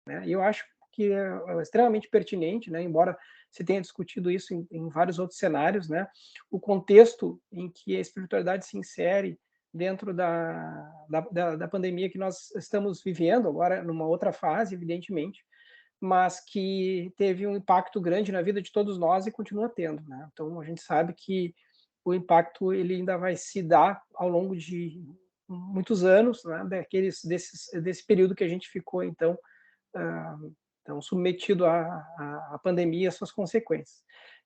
né? E eu acho que é extremamente pertinente, né? Embora se tenha discutido isso em vários outros cenários, né? O contexto em que a espiritualidade se insere dentro da pandemia que nós estamos vivendo agora, numa outra fase, evidentemente, mas que teve um impacto grande na vida de todos nós e continua tendo, né? Então a gente sabe que o impacto ele ainda vai se dar ao longo de muitos anos, né? Desse período que a gente ficou então submetido à pandemia e às suas consequências.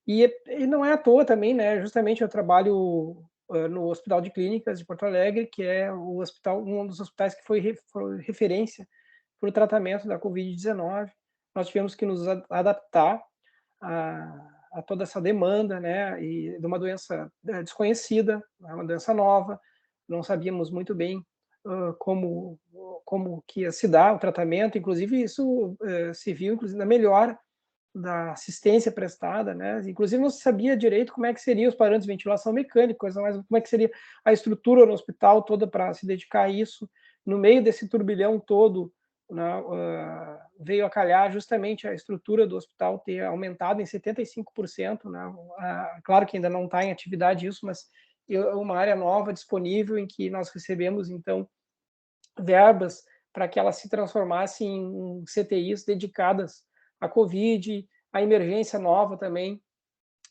E não é à toa também, né? Justamente eu trabalho no Hospital de Clínicas de Porto Alegre, que é o hospital, um dos hospitais que foi referência para o tratamento da Covid-19. Nós tivemos que nos adaptar a toda essa demanda, né, e de uma doença desconhecida, uma doença nova, não sabíamos muito bem como que ia se dar o tratamento, inclusive isso se viu inclusive na melhora da assistência prestada, né? Inclusive não se sabia direito como é que seriam os parâmetros de ventilação mecânica, coisa mais, como é que seria a estrutura no hospital toda para se dedicar a isso. No meio desse turbilhão todo, né, veio a calhar justamente a estrutura do hospital ter aumentado em 75%, né? Claro que ainda não está em atividade isso, mas é uma área nova disponível em que nós recebemos, então, verbas para que ela se transformasse em CTIs dedicadas à Covid, à emergência nova também.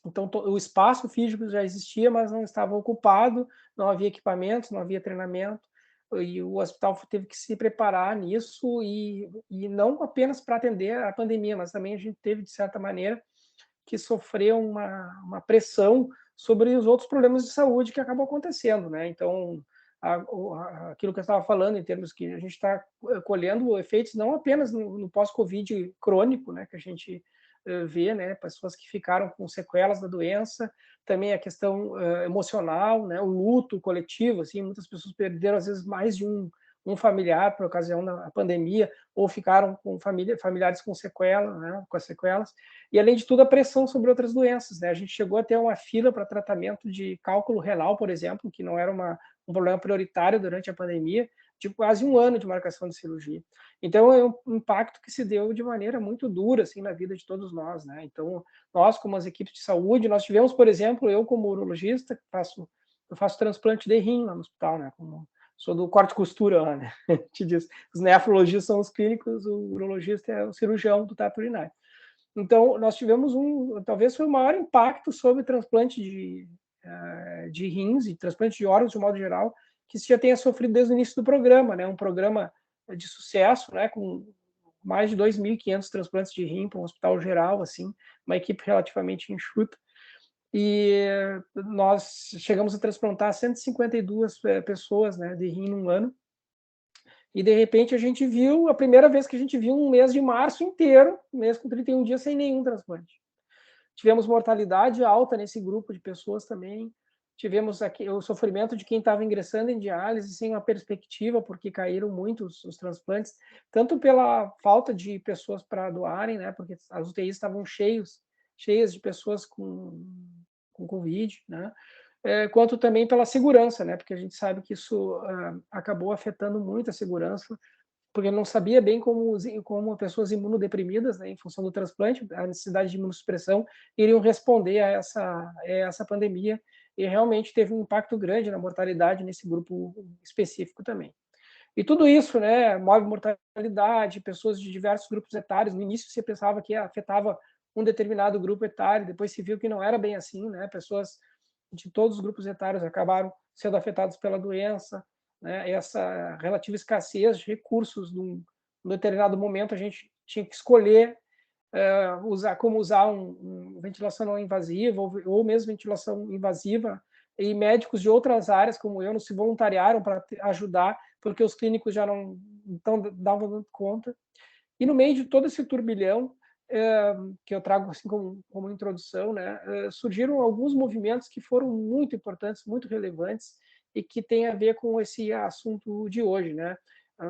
Então, o espaço físico já existia, mas não estava ocupado, não havia equipamentos, não havia treinamento, e o hospital teve que se preparar nisso, e não apenas para atender a pandemia, mas também a gente teve, de certa maneira, que sofrer uma pressão sobre os outros problemas de saúde que acabam acontecendo, né? Então, aquilo que eu estava falando, em termos que a gente está colhendo efeitos não apenas no pós-Covid crônico, né, que a gente vê, né, pessoas que ficaram com sequelas da doença, também a questão emocional, né, o luto coletivo, assim, muitas pessoas perderam às vezes mais de um familiar por ocasião da pandemia, ou ficaram com familiares com sequela, né, com as sequelas, e além de tudo a pressão sobre outras doenças, né, a gente chegou a ter uma fila para tratamento de cálculo renal, por exemplo, que não era um problema prioritário durante a pandemia, de quase um ano de marcação de cirurgia. Então, é um impacto que se deu de maneira muito dura, assim, na vida de todos nós, né? Então, nós, como as equipes de saúde, nós tivemos, por exemplo, eu como urologista, eu faço transplante de rim lá no hospital, né? Sou do corte e costura lá, né? Te diz, os nefrologistas são os clínicos, o urologista é o cirurgião do trato urinário. Então, nós tivemos talvez foi o maior impacto sobre transplante de rins e transplante de órgãos de modo geral, que se já tenha sofrido desde o início do programa, né? Um programa de sucesso, né? Com mais de 2.500 transplantes de rim para um hospital geral, assim, uma equipe relativamente enxuta. E nós chegamos a transplantar 152 pessoas, né, de rim num ano. E de repente a gente viu, a primeira vez que a gente viu um mês de março inteiro, um mês com 31 dias sem nenhum transplante. Tivemos mortalidade alta nesse grupo de pessoas também. Tivemos aqui o sofrimento de quem estava ingressando em diálise sem uma perspectiva, porque caíram muito os transplantes, tanto pela falta de pessoas para doarem, né, porque as UTIs estavam cheias de pessoas com Covid, né, quanto também pela segurança, né, porque a gente sabe que isso acabou afetando muito a segurança, porque não sabia bem como pessoas imunodeprimidas, né, em função do transplante, a necessidade de imunossupressão, iriam responder a essa pandemia, e realmente teve um impacto grande na mortalidade nesse grupo específico também. E tudo isso, né, move mortalidade, pessoas de diversos grupos etários. No início você pensava que afetava um determinado grupo etário, depois se viu que não era bem assim, né, pessoas de todos os grupos etários acabaram sendo afetados pela doença, né, essa relativa escassez de recursos num determinado momento a gente tinha que escolher usar ventilação não invasiva ou mesmo ventilação invasiva, e médicos de outras áreas como eu não se voluntariaram para ajudar, porque os clínicos já não davam conta. E no meio de todo esse turbilhão que eu trago assim como introdução, né, surgiram alguns movimentos que foram muito importantes, muito relevantes, e que têm a ver com esse assunto de hoje, né?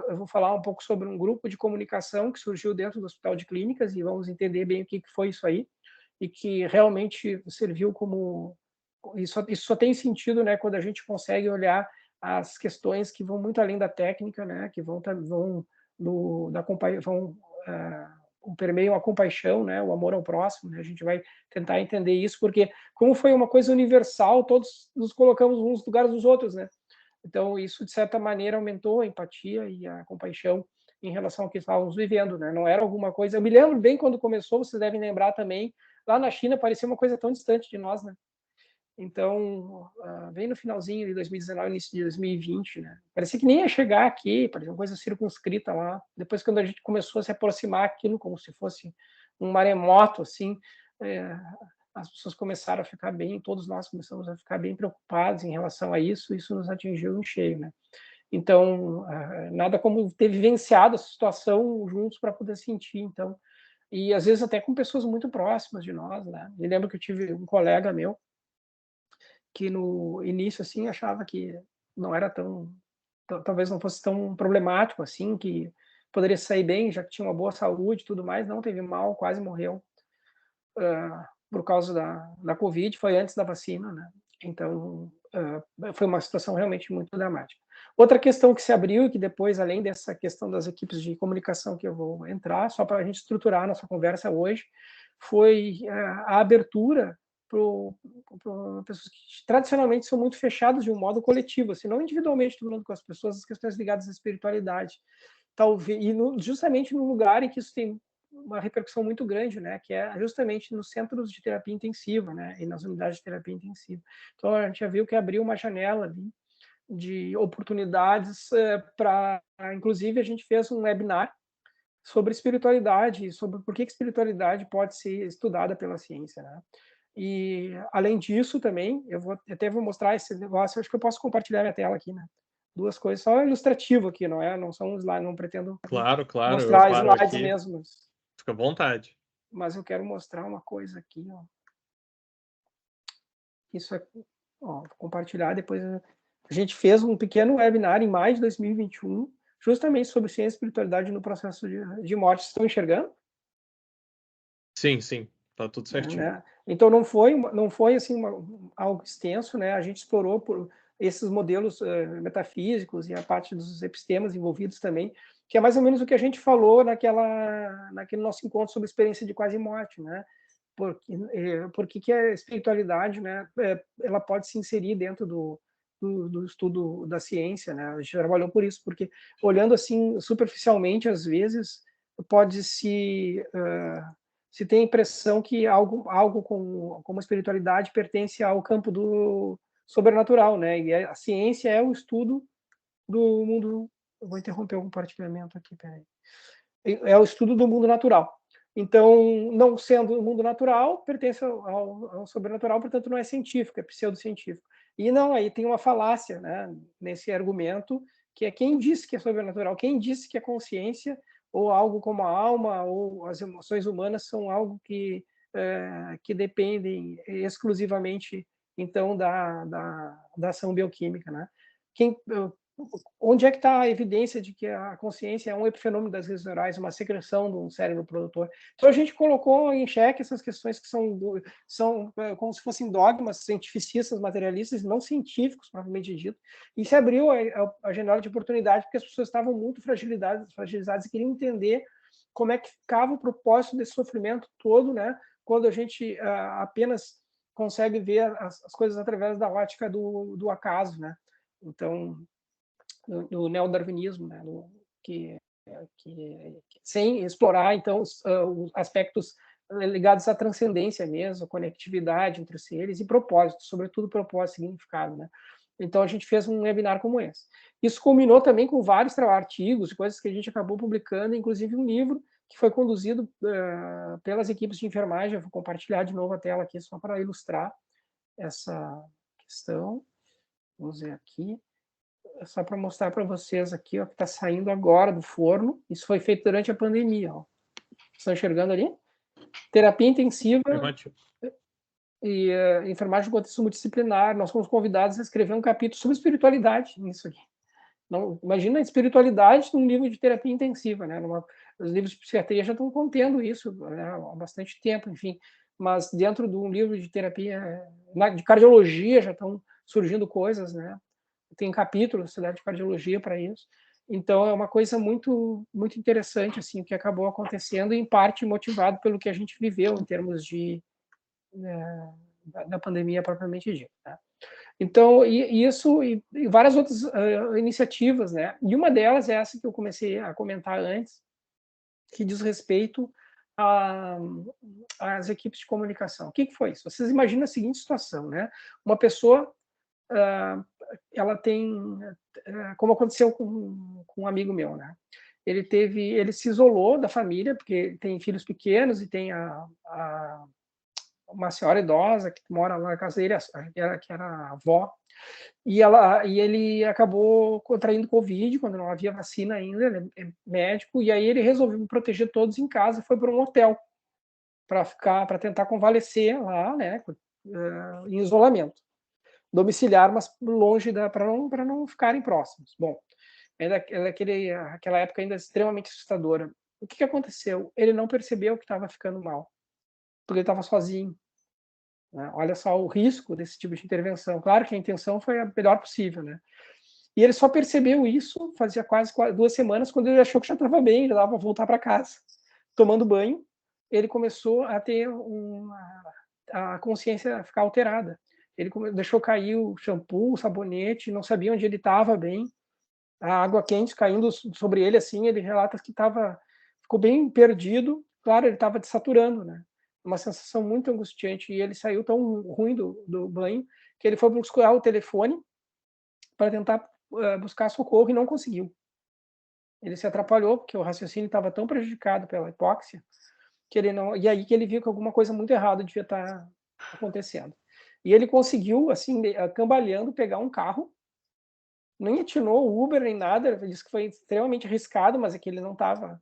Eu vou falar um pouco sobre um grupo de comunicação que surgiu dentro do Hospital de Clínicas, e vamos entender bem o que foi isso aí, e que realmente serviu como... Isso só tem sentido, né, quando a gente consegue olhar as questões que vão muito além da técnica, né, que vão permeiam a compaixão, né, o amor ao próximo, né, a gente vai tentar entender isso, porque como foi uma coisa universal, todos nos colocamos uns nos lugares dos outros, né, então isso, de certa maneira, aumentou a empatia e a compaixão em relação ao que estávamos vivendo, né, não era alguma coisa, eu me lembro bem quando começou, vocês devem lembrar também, lá na China parecia uma coisa tão distante de nós, né, então, bem no finalzinho de 2019, início de 2020, né? Parecia que nem ia chegar aqui, parecia uma coisa circunscrita lá. Depois, quando a gente começou a se aproximar aquilo como se fosse um maremoto, assim, as pessoas começaram a ficar bem, todos nós começamos a ficar bem preocupados em relação a isso, isso nos atingiu em cheio, né? Então, nada como ter vivenciado essa situação juntos para poder sentir, então, e às vezes até com pessoas muito próximas de nós, né? Me lembro que eu tive um colega meu que no início, assim, achava que não era tão, talvez não fosse tão problemático, assim, que poderia sair bem, já que tinha uma boa saúde e tudo mais, não teve mal, quase morreu por causa da Covid, foi antes da vacina, né? Então, foi uma situação realmente muito dramática. Outra questão que se abriu, e que depois, além dessa questão das equipes de comunicação que eu vou entrar, só para a gente estruturar a nossa conversa hoje, foi a abertura para pessoas que tradicionalmente são muito fechadas de um modo coletivo, assim, não individualmente falando com as pessoas, as questões ligadas à espiritualidade. Talvez, e justamente no lugar em que isso tem uma repercussão muito grande, né, que é justamente nos centros de terapia intensiva, né, e nas unidades de terapia intensiva. Então, a gente já viu que abriu uma janela ali de oportunidades para, inclusive, a gente fez um webinar sobre espiritualidade, sobre por que espiritualidade pode ser estudada pela ciência, né? E, além disso, também, até vou mostrar esse negócio, acho que eu posso compartilhar minha tela aqui, né? Duas coisas, só ilustrativo aqui, não é? Não são slides, não pretendo Claro, eu mostrar paro slides aqui. mesmo. Fica à vontade. Mas eu quero mostrar uma coisa aqui, ó. Isso aqui, ó, vou compartilhar depois. A gente fez um pequeno webinar em maio de 2021, justamente sobre ciência e espiritualidade no processo de morte. Vocês estão enxergando? Sim, tá tudo certinho. Né? Então não foi assim algo extenso, né? A gente explorou por esses modelos metafísicos e a parte dos epistemas envolvidos também, que é mais ou menos o que a gente falou naquele nosso encontro sobre experiência de quase morte, né? Porque que a espiritualidade, né? Ela pode se inserir dentro do estudo da ciência, né? A gente trabalhou por isso, porque olhando assim superficialmente às vezes pode se tem a impressão que algo como a espiritualidade pertence ao campo do sobrenatural, né? E a ciência é o estudo do mundo. Eu vou interromper o compartilhamento aqui, peraí. É o estudo do mundo natural. Então, não sendo o mundo natural, pertence ao sobrenatural, portanto, não é científico, é pseudocientífico. E não, aí tem uma falácia, né, nesse argumento, que é quem disse que é sobrenatural, quem disse que a consciência ou algo como a alma ou as emoções humanas são algo que dependem exclusivamente, então, da ação bioquímica, né? Onde é que está a evidência de que a consciência é um epifenômeno das redes neurais, uma secreção de um cérebro produtor? Então a gente colocou em xeque essas questões que são como se fossem dogmas cientificistas, materialistas, não científicos, propriamente dito, e se abriu a janela de oportunidade porque as pessoas estavam muito fragilizadas e queriam entender como é que ficava o propósito desse sofrimento todo, né? Quando a gente apenas consegue ver as coisas através da ótica do acaso, né? Então, do neodarwinismo, né, sem explorar, então, os aspectos ligados à transcendência mesmo, conectividade entre os seres e propósito, sobretudo propósito e significado, né? Então, a gente fez um webinar como esse. Isso culminou também com vários artigos e coisas que a gente acabou publicando, inclusive um livro que foi conduzido pelas equipes de enfermagem. Eu vou compartilhar de novo a tela aqui só para ilustrar essa questão. Vamos ver aqui. Só para mostrar para vocês aqui, ó, que está saindo agora do forno. Isso foi feito durante a pandemia. Ó. Estão enxergando ali? Terapia intensiva e enfermagem de contexto multidisciplinar. Nós fomos convidados a escrever um capítulo sobre espiritualidade nisso aqui. Não, imagina a espiritualidade num livro de terapia intensiva, né? Os livros de psiquiatria já estão contendo isso, né, há bastante tempo, enfim. Mas dentro de um livro de terapia, de cardiologia, já estão surgindo coisas, né? Tem capítulos da Sociedade de Cardiologia para isso. Então, é uma coisa muito, muito interessante, assim, o que acabou acontecendo, em parte motivado pelo que a gente viveu em termos da pandemia propriamente dita, né? Então, isso e várias outras iniciativas, né? E uma delas é essa que eu comecei a comentar antes, que diz respeito às equipes de comunicação. O que foi isso? Vocês imaginam a seguinte situação, né? Uma pessoa, ela tem, como aconteceu com um amigo meu, né? Ele se isolou da família, porque tem filhos pequenos e tem uma senhora idosa que mora lá na casa dele, que era a avó, e ele acabou contraindo Covid quando não havia vacina ainda, ele é médico, e aí ele resolveu proteger todos em casa, foi para um hotel para tentar convalescer lá, né, em isolamento domiciliar, mas longe para não ficarem próximos. Bom, aquela época ainda extremamente assustadora. O que aconteceu? Ele não percebeu que estava ficando mal, porque ele estava sozinho. Né? Olha só o risco desse tipo de intervenção. Claro que a intenção foi a melhor possível, né? E ele só percebeu isso fazia quase 2 semanas, quando ele achou que já estava bem, já dava para voltar para casa. Tomando banho, ele começou a ter a consciência ficar alterada. Ele deixou cair o shampoo, o sabonete, não sabia onde ele estava bem. A água quente caindo sobre ele, assim, ele relata que ficou bem perdido. Claro, ele estava desaturando, né? Uma sensação muito angustiante. E ele saiu tão ruim do banho que ele foi buscar o telefone para tentar buscar socorro e não conseguiu. Ele se atrapalhou porque o raciocínio estava tão prejudicado pela hipóxia que ele não. E aí que ele viu que alguma coisa muito errada devia estar acontecendo. E ele conseguiu, assim, cambaleando, pegar um carro. Nem atinou o Uber nem nada. Ele disse que foi extremamente arriscado, mas é que ele não estava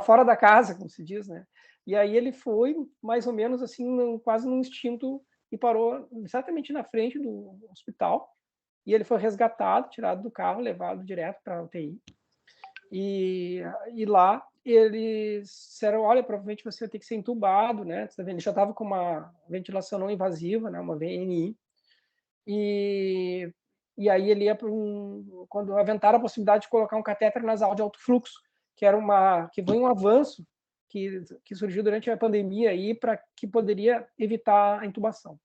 fora da casa, como se diz, né? E aí ele foi mais ou menos assim, quase num instinto, e parou exatamente na frente do hospital. E ele foi resgatado, tirado do carro, levado direto para a UTI. E lá eles disseram, olha, provavelmente você vai ter que ser entubado, né? Ele já estava com uma ventilação não invasiva, né? Uma VNI. E aí ele ia para quando aventaram a possibilidade de colocar um catéter nasal de alto fluxo, que foi um avanço que surgiu durante a pandemia aí, para que poderia evitar a intubação.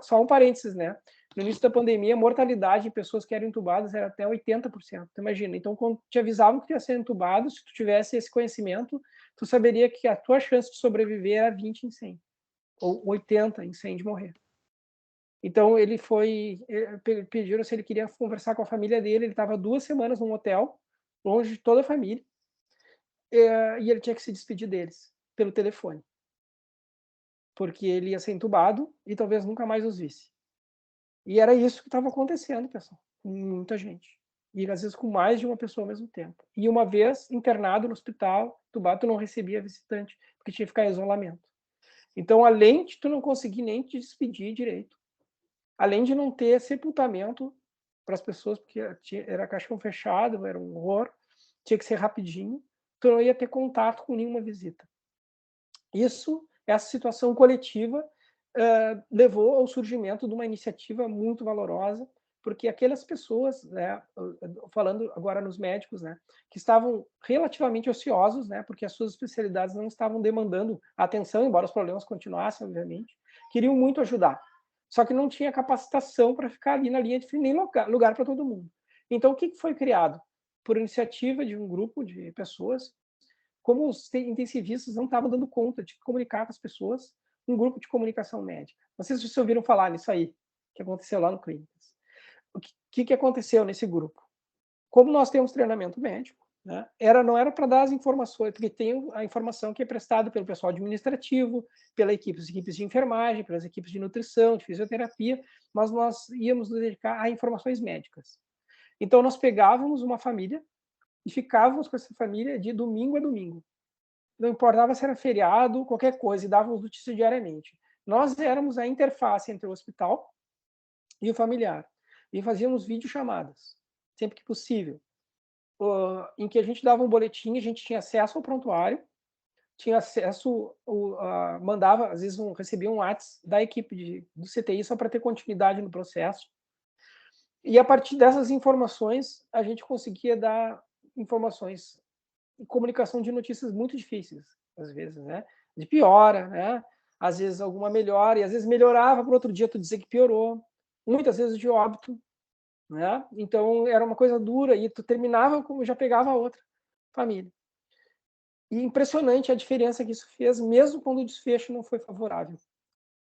Só um parênteses, né? No início da pandemia, a mortalidade em pessoas que eram intubadas era até 80%. Tu imagina. Então, quando te avisavam que tu ia ser intubado, se tu tivesse esse conhecimento, tu saberia que a tua chance de sobreviver era 20 em 100, ou 80 em 100 de morrer. Então, pediram se ele queria conversar com a família dele. Ele estava 2 semanas num hotel, longe de toda a família, e ele tinha que se despedir deles pelo telefone, porque ele ia ser entubado e talvez nunca mais os visse. E era isso que estava acontecendo, pessoal, com muita gente. E às vezes com mais de uma pessoa ao mesmo tempo. E uma vez internado no hospital, entubado, tu não recebia visitante, porque tinha que ficar em isolamento. Então, além de tu não conseguir nem te despedir direito, além de não ter sepultamento para as pessoas, porque era caixão fechado, era um horror, tinha que ser rapidinho, tu não ia ter contato com nenhuma visita. Essa situação coletiva levou ao surgimento de uma iniciativa muito valorosa, porque aquelas pessoas, né, falando agora nos médicos, né, que estavam relativamente ociosos, né, porque as suas especialidades não estavam demandando atenção, embora os problemas continuassem, obviamente, queriam muito ajudar. Só que não tinha capacitação para ficar ali na linha de frente, nem lugar para todo mundo. Então, o que foi criado? Por iniciativa de um grupo de pessoas, como os intensivistas não estavam dando conta de comunicar com as pessoas, um grupo de comunicação médica. Não sei se vocês ouviram falar nisso aí, que aconteceu lá no Clínicas. O que aconteceu nesse grupo? Como nós temos treinamento médico, né, não era para dar as informações, porque tem a informação que é prestada pelo pessoal administrativo, pelas equipes de enfermagem, pelas equipes de nutrição, de fisioterapia, mas nós íamos nos dedicar a informações médicas. Então, nós pegávamos uma família e ficávamos com essa família de domingo a domingo. Não importava se era feriado, qualquer coisa, e dávamos notícias diariamente. Nós éramos a interface entre o hospital e o familiar. E fazíamos videochamadas, sempre que possível, em que a gente dava um boletim, a gente tinha acesso ao prontuário, tinha acesso, mandava, às vezes recebia um WhatsApp da equipe do CTI só para ter continuidade no processo. E a partir dessas informações, a gente conseguia dar informações e comunicação de notícias muito difíceis, às vezes, né? De piora, né? Às vezes alguma melhora, e às vezes melhorava, para outro dia tu dizer que piorou. Muitas vezes de óbito, né? Então era uma coisa dura, e tu terminava como já pegava a outra família. E impressionante a diferença que isso fez, mesmo quando o desfecho não foi favorável.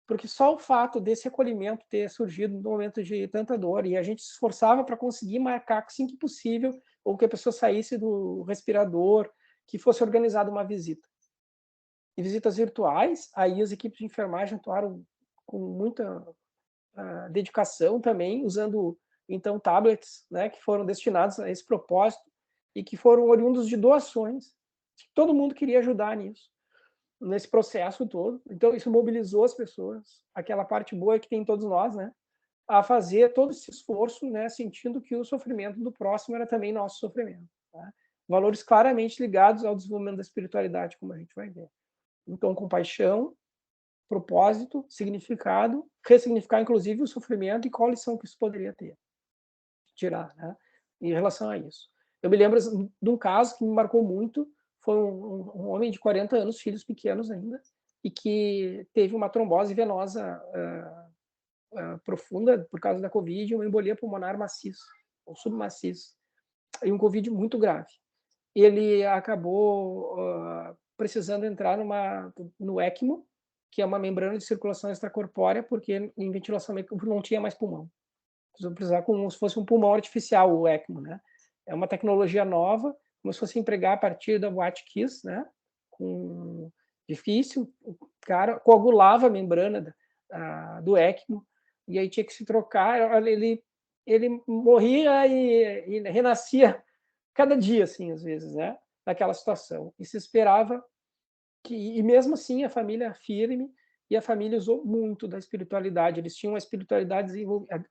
Porque só o fato desse acolhimento ter surgido no momento de tanta dor, e a gente se esforçava para conseguir marcar, assim que possível, ou que a pessoa saísse do respirador, que fosse organizada uma visita. E visitas virtuais, aí as equipes de enfermagem atuaram com muita dedicação também, usando então tablets, né, que foram destinados a esse propósito e que foram oriundos de doações. Todo mundo queria ajudar nisso, nesse processo todo. Então isso mobilizou as pessoas, aquela parte boa que tem em todos nós, né, a fazer todo esse esforço, né, sentindo que o sofrimento do próximo era também nosso sofrimento. Tá? Valores claramente ligados ao desenvolvimento da espiritualidade, como a gente vai ver. Então, compaixão, propósito, significado, ressignificar inclusive o sofrimento e qual lição que isso poderia ter, tirar, né, em relação a isso. Eu me lembro de um caso que me marcou muito, foi um homem de 40 anos, filhos pequenos ainda, e que teve uma trombose venosa profunda por causa da Covid, uma embolia pulmonar maciça, ou submaciça, e um Covid muito grave. Ele acabou precisando entrar no ECMO, que é uma membrana de circulação extracorpórea, porque em ventilação não tinha mais pulmão. Precisar como se fosse um pulmão artificial, o ECMO, né? É uma tecnologia nova, como se fosse empregar a partir da Boate Kiss, né? Difícil, o cara coagulava a membrana do ECMO, e aí tinha que se trocar, ele morria e renascia cada dia, assim, às vezes, né? Naquela situação. E se esperava e mesmo assim a família firme, e a família usou muito da espiritualidade. Eles tinham a espiritualidade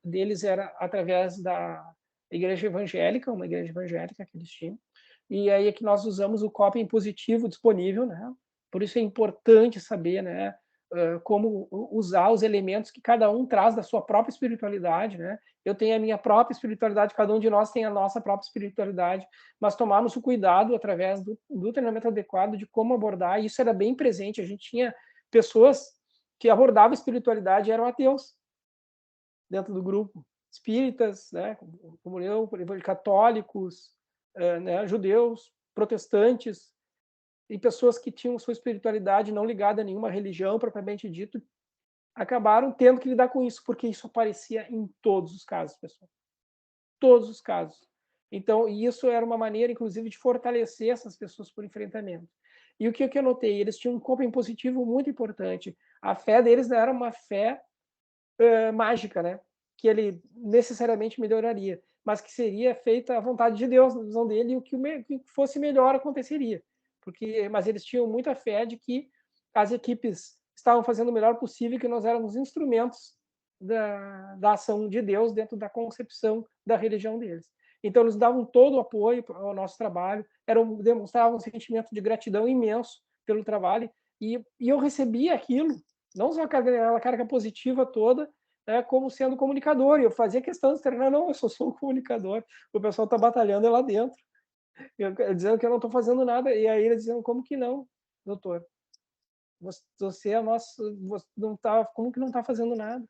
deles era através da igreja evangélica, uma igreja evangélica que eles tinham. E aí é que nós usamos o coping positivo disponível, né? Por isso é importante saber, né, como usar os elementos que cada um traz da sua própria espiritualidade, né? Eu tenho a minha própria espiritualidade, cada um de nós tem a nossa própria espiritualidade, mas tomarmos o cuidado através do treinamento adequado de como abordar, e isso era bem presente. A gente tinha pessoas que abordavam a espiritualidade e eram ateus dentro do grupo, espíritas, né, como eu, católicos, né, judeus, protestantes, e pessoas que tinham sua espiritualidade não ligada a nenhuma religião propriamente dito, acabaram tendo que lidar com isso, porque isso aparecia em todos os casos, pessoal. Todos os casos. Então, isso era uma maneira, inclusive, de fortalecer essas pessoas por enfrentamento. E o que eu notei? Eles tinham um coping positivo muito importante. A fé deles não era uma fé mágica, né? Que ele necessariamente melhoraria, mas que seria feita à vontade de Deus, na visão dele, e o que fosse melhor aconteceria. Mas eles tinham muita fé de que as equipes estavam fazendo o melhor possível, que nós éramos instrumentos da ação de Deus dentro da concepção da religião deles. Então, eles davam todo o apoio ao nosso trabalho, demonstravam um sentimento de gratidão imenso pelo trabalho, e eu recebia aquilo, não só aquela carga positiva toda, né, como sendo comunicador, e eu fazia questão de treinar, não, eu só sou um comunicador, o pessoal está batalhando lá dentro, dizendo que eu não estou fazendo nada, e aí eles diziam, como que não, doutor? Você é nosso, você não tá, como que não está fazendo nada?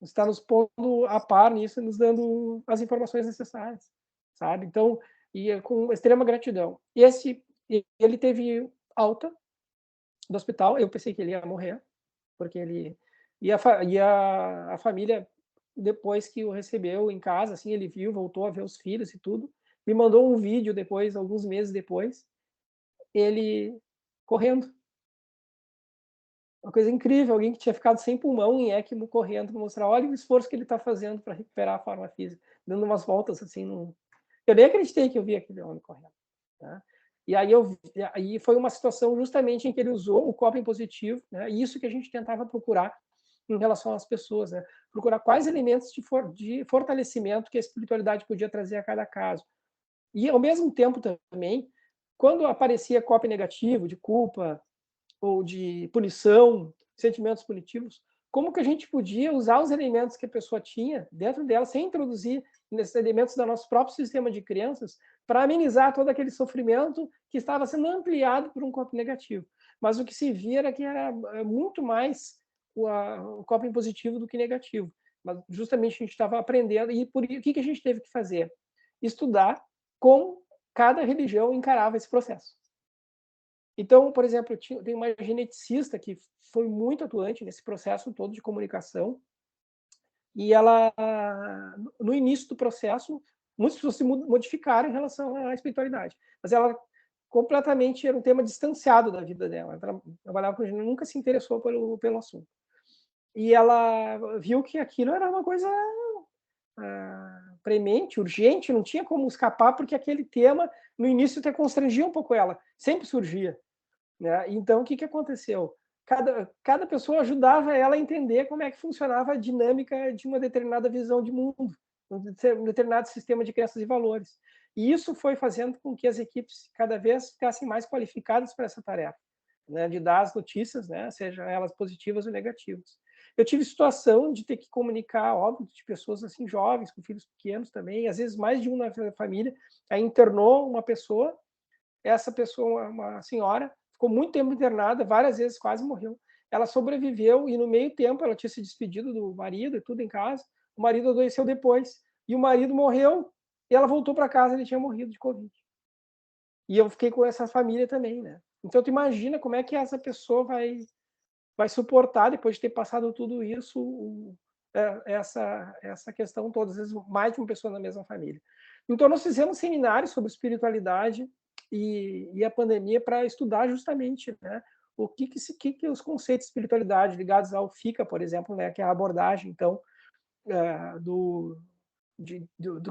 Você está nos pondo a par nisso, nos dando as informações necessárias, sabe? Então, e com extrema gratidão. E ele teve alta do hospital, eu pensei que ele ia morrer, porque ele e a família, depois que o recebeu em casa, assim, ele viu, voltou a ver os filhos e tudo, me mandou um vídeo depois, alguns meses depois, ele correndo. Uma coisa incrível, alguém que tinha ficado sem pulmão em ECMO correndo para mostrar, olha o esforço que ele está fazendo para recuperar a forma física, dando umas voltas assim. Eu nem acreditei que eu vi aquele homem correndo. Tá? E aí foi uma situação justamente em que ele usou o coping positivo, né? Isso que a gente tentava procurar em relação às pessoas, né? Procurar quais elementos de fortalecimento que a espiritualidade podia trazer a cada caso. E, ao mesmo tempo, também, quando aparecia coping negativo, de culpa, ou de punição, sentimentos punitivos, como que a gente podia usar os elementos que a pessoa tinha dentro dela, sem introduzir nesses elementos do nosso próprio sistema de crenças para amenizar todo aquele sofrimento que estava sendo ampliado por um coping negativo. Mas o que se via era que era muito mais o coping positivo do que negativo. Mas justamente a gente estava aprendendo, e o que a gente teve que fazer? Estudar como cada religião encarava esse processo. Então, por exemplo, tem uma geneticista que foi muito atuante nesse processo todo de comunicação, e ela, no início do processo, muitas pessoas se modificaram em relação à espiritualidade, mas ela completamente era um tema distanciado da vida dela. Ela trabalhava com gente, nunca se interessou pelo assunto. E ela viu que aquilo era uma coisa premente, urgente, não tinha como escapar, porque aquele tema, no início, até constrangia um pouco ela, sempre surgia. Né? Então, o que aconteceu? Cada pessoa ajudava ela a entender como é que funcionava a dinâmica de uma determinada visão de mundo, um determinado sistema de crenças e valores. E isso foi fazendo com que as equipes cada vez ficassem mais qualificadas para essa tarefa, né, de dar as notícias, né, sejam elas positivas ou negativas. Eu tive situação de ter que comunicar, óbvio, de pessoas assim jovens, com filhos pequenos também, às vezes mais de um na família. Aí internou uma pessoa, essa pessoa, uma senhora, ficou muito tempo internada, várias vezes quase morreu. Ela sobreviveu e no meio tempo ela tinha se despedido do marido e tudo em casa. O marido adoeceu depois e o marido morreu e ela voltou para casa e ele tinha morrido de Covid. E eu fiquei com essa família também, né? Então tu imagina como é que essa pessoa vai suportar, depois de ter passado tudo isso, essa questão toda, às vezes mais de uma pessoa na mesma família. Então nós fizemos seminários sobre espiritualidade e a pandemia para estudar justamente, né, o que os conceitos de espiritualidade ligados ao FICA, por exemplo, né, que é a abordagem, então, do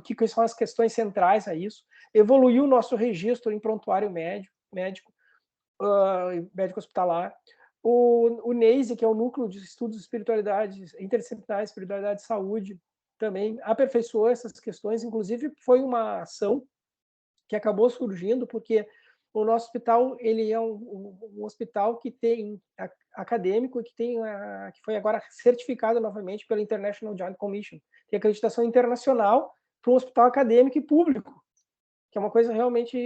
que são as questões centrais a isso. Evoluiu o nosso registro em prontuário médico hospitalar. O NEISE, que é o Núcleo de Estudos de Espiritualidade, Interdisciplinar, Espiritualidade e Saúde, também aperfeiçoou essas questões. Inclusive, foi uma ação que acabou surgindo porque o nosso hospital ele é um hospital que tem acadêmico e que foi agora certificado novamente pela International Joint Commission. Tem acreditação internacional para um hospital acadêmico e público, que é uma coisa realmente...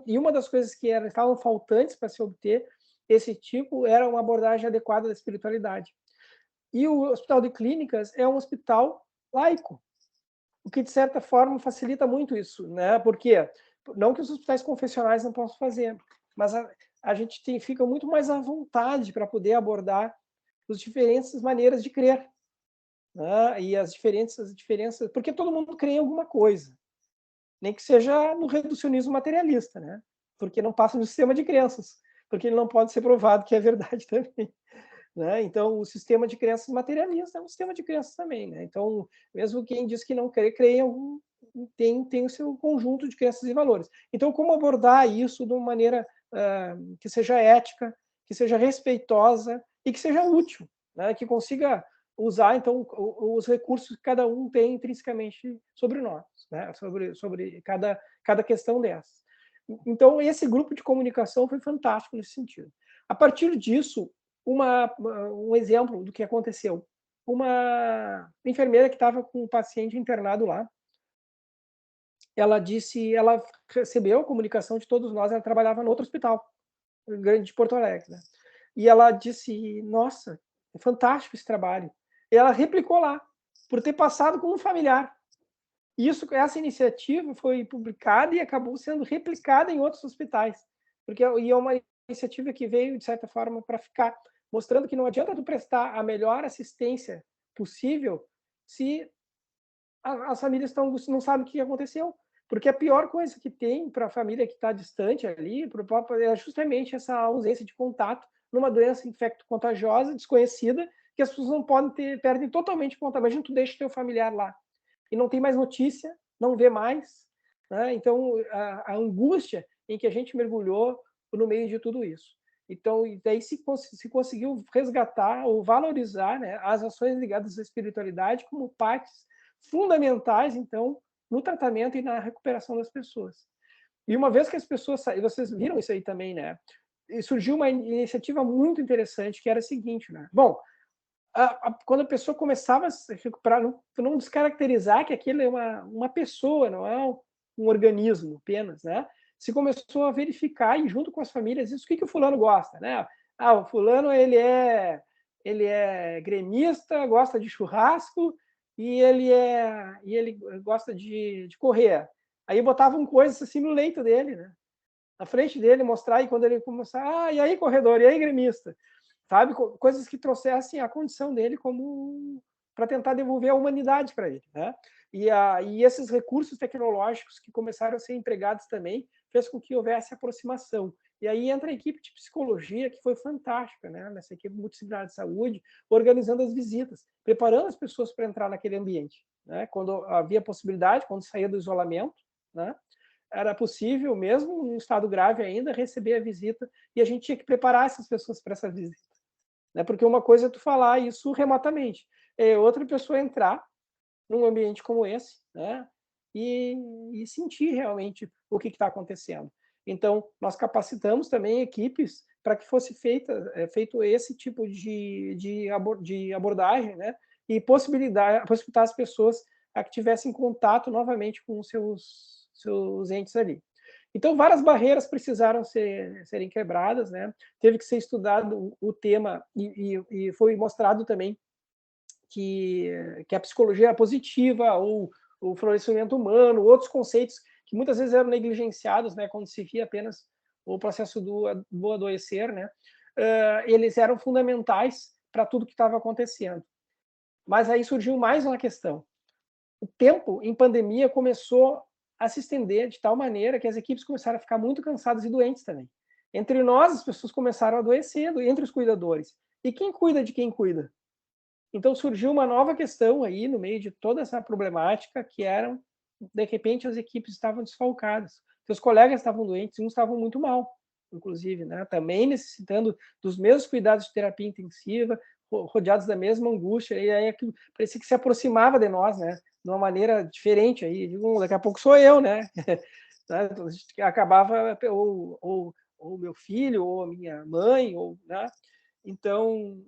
E uma das coisas que estavam faltantes para se obter esse tipo era uma abordagem adequada da espiritualidade. E o Hospital de Clínicas é um hospital laico, o que, de certa forma, facilita muito isso, né? Porque não que os hospitais confessionais não possam fazer, mas a gente fica muito mais à vontade para poder abordar as diferentes maneiras de crer, né? E as diferenças, porque todo mundo crê em alguma coisa, nem que seja no reducionismo materialista, né? Porque não passa no sistema de crenças, porque ele não pode ser provado que é verdade também. Né? Então, o sistema de crenças materialista é um sistema de crenças também. Né? Então, mesmo quem diz que não crê em algum, tem o seu conjunto de crenças e valores. Então, como abordar isso de uma maneira que seja ética, que seja respeitosa e que seja útil, né? Que consiga usar, então, os recursos que cada um tem intrinsecamente sobre nós, né? sobre cada questão dessas. Então, esse grupo de comunicação foi fantástico nesse sentido. A partir disso, um exemplo do que aconteceu. Uma enfermeira que estava com um paciente internado lá, ela recebeu a comunicação de todos nós, ela trabalhava no outro hospital, grande de Porto Alegre, né? E ela disse, nossa, é fantástico esse trabalho. E ela replicou lá, por ter passado com um familiar. Essa iniciativa foi publicada e acabou sendo replicada em outros hospitais, porque é uma iniciativa que veio, de certa forma, para ficar, mostrando que não adianta tu prestar a melhor assistência possível se as famílias não sabem o que aconteceu. Porque a pior coisa que tem para a família que está distante ali é justamente essa ausência de contato numa doença infecto-contagiosa, desconhecida, que as pessoas não podem perdem totalmente contato. Imagina tu deixa o teu familiar lá e não tem mais notícia, não vê mais. Né? Então, a angústia em que a gente mergulhou no meio de tudo isso. Então, daí se conseguiu resgatar ou valorizar, né, as ações ligadas à espiritualidade como partes fundamentais, então, no tratamento e na recuperação das pessoas. E uma vez que as pessoas vocês viram isso aí também, né? E surgiu uma iniciativa muito interessante que era a seguinte, né? Bom, quando a pessoa começava a se recuperar, não descaracterizar que aquilo é uma pessoa, não é um organismo apenas, né? Se começou a verificar e junto com as famílias isso, o que o fulano gosta, né? O fulano ele é gremista, gosta de churrasco e ele gosta de correr. Aí botavam coisas assim no leito dele, né? Na frente dele, mostrar, e quando ele começar, e aí corredor, e aí gremista, sabe? Coisas que trouxessem a condição dele como para tentar devolver a humanidade para ele, né? E esses recursos tecnológicos que começaram a ser empregados também fez com que houvesse aproximação. E aí entra a equipe de psicologia, que foi fantástica, né? Nessa equipe multidisciplinar de saúde, organizando as visitas, preparando as pessoas para entrar naquele ambiente, né? Quando havia possibilidade, quando saía do isolamento, né? Era possível, mesmo em estado grave ainda, receber a visita, e a gente tinha que preparar essas pessoas para essa visita. Né? Porque uma coisa é tu falar isso remotamente, é outra pessoa entrar num ambiente como esse, né? E sentir realmente o que está acontecendo. Então, nós capacitamos também equipes para que fosse feito esse tipo de abordagem, né? E possibilitar as pessoas a que tivessem contato novamente com os seus entes ali. Então, várias barreiras precisaram serem quebradas, né? Teve que ser estudado o tema e foi mostrado também que a psicologia é positiva, ou o florescimento humano, outros conceitos que muitas vezes eram negligenciados, né? Quando se via apenas o processo do adoecer, né? Eles eram fundamentais para tudo que estava acontecendo. Mas aí surgiu mais uma questão. O tempo em pandemia começou a se estender de tal maneira que as equipes começaram a ficar muito cansadas e doentes também. Entre nós, as pessoas começaram a adoecer, entre os cuidadores. E quem cuida de quem cuida? Então surgiu uma nova questão aí no meio de toda essa problemática, que eram, de repente, as equipes estavam desfalcadas. Seus colegas estavam doentes, uns estavam muito mal, inclusive, né? Também necessitando dos mesmos cuidados de terapia intensiva, rodeados da mesma angústia, e aí aquilo parecia que se aproximava de nós, né? De uma maneira diferente aí, daqui a pouco sou eu, né? Acabava ou meu filho, ou a minha mãe, ou, né? Então,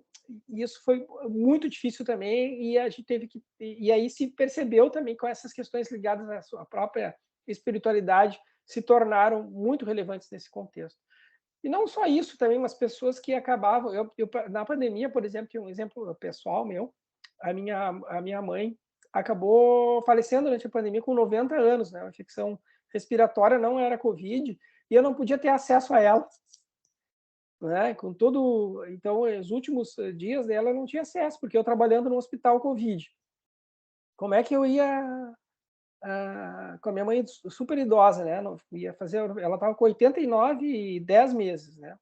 isso foi muito difícil também, e a gente teve que, e aí se percebeu também com essas questões ligadas à sua própria espiritualidade se tornaram muito relevantes nesse contexto. E não só isso, também umas pessoas que acabavam, na pandemia, por exemplo, tinha um exemplo pessoal meu, a minha mãe acabou falecendo durante a pandemia com 90 anos, né? Uma infecção respiratória, não era Covid, e eu não podia ter acesso a ela, né? Com todo, então, os últimos dias dela eu não tinha acesso, porque eu trabalhando no hospital Covid. Como é que eu ia com a minha mãe super idosa, né? Não ia fazer, ela estava com 89 e 10 meses, né?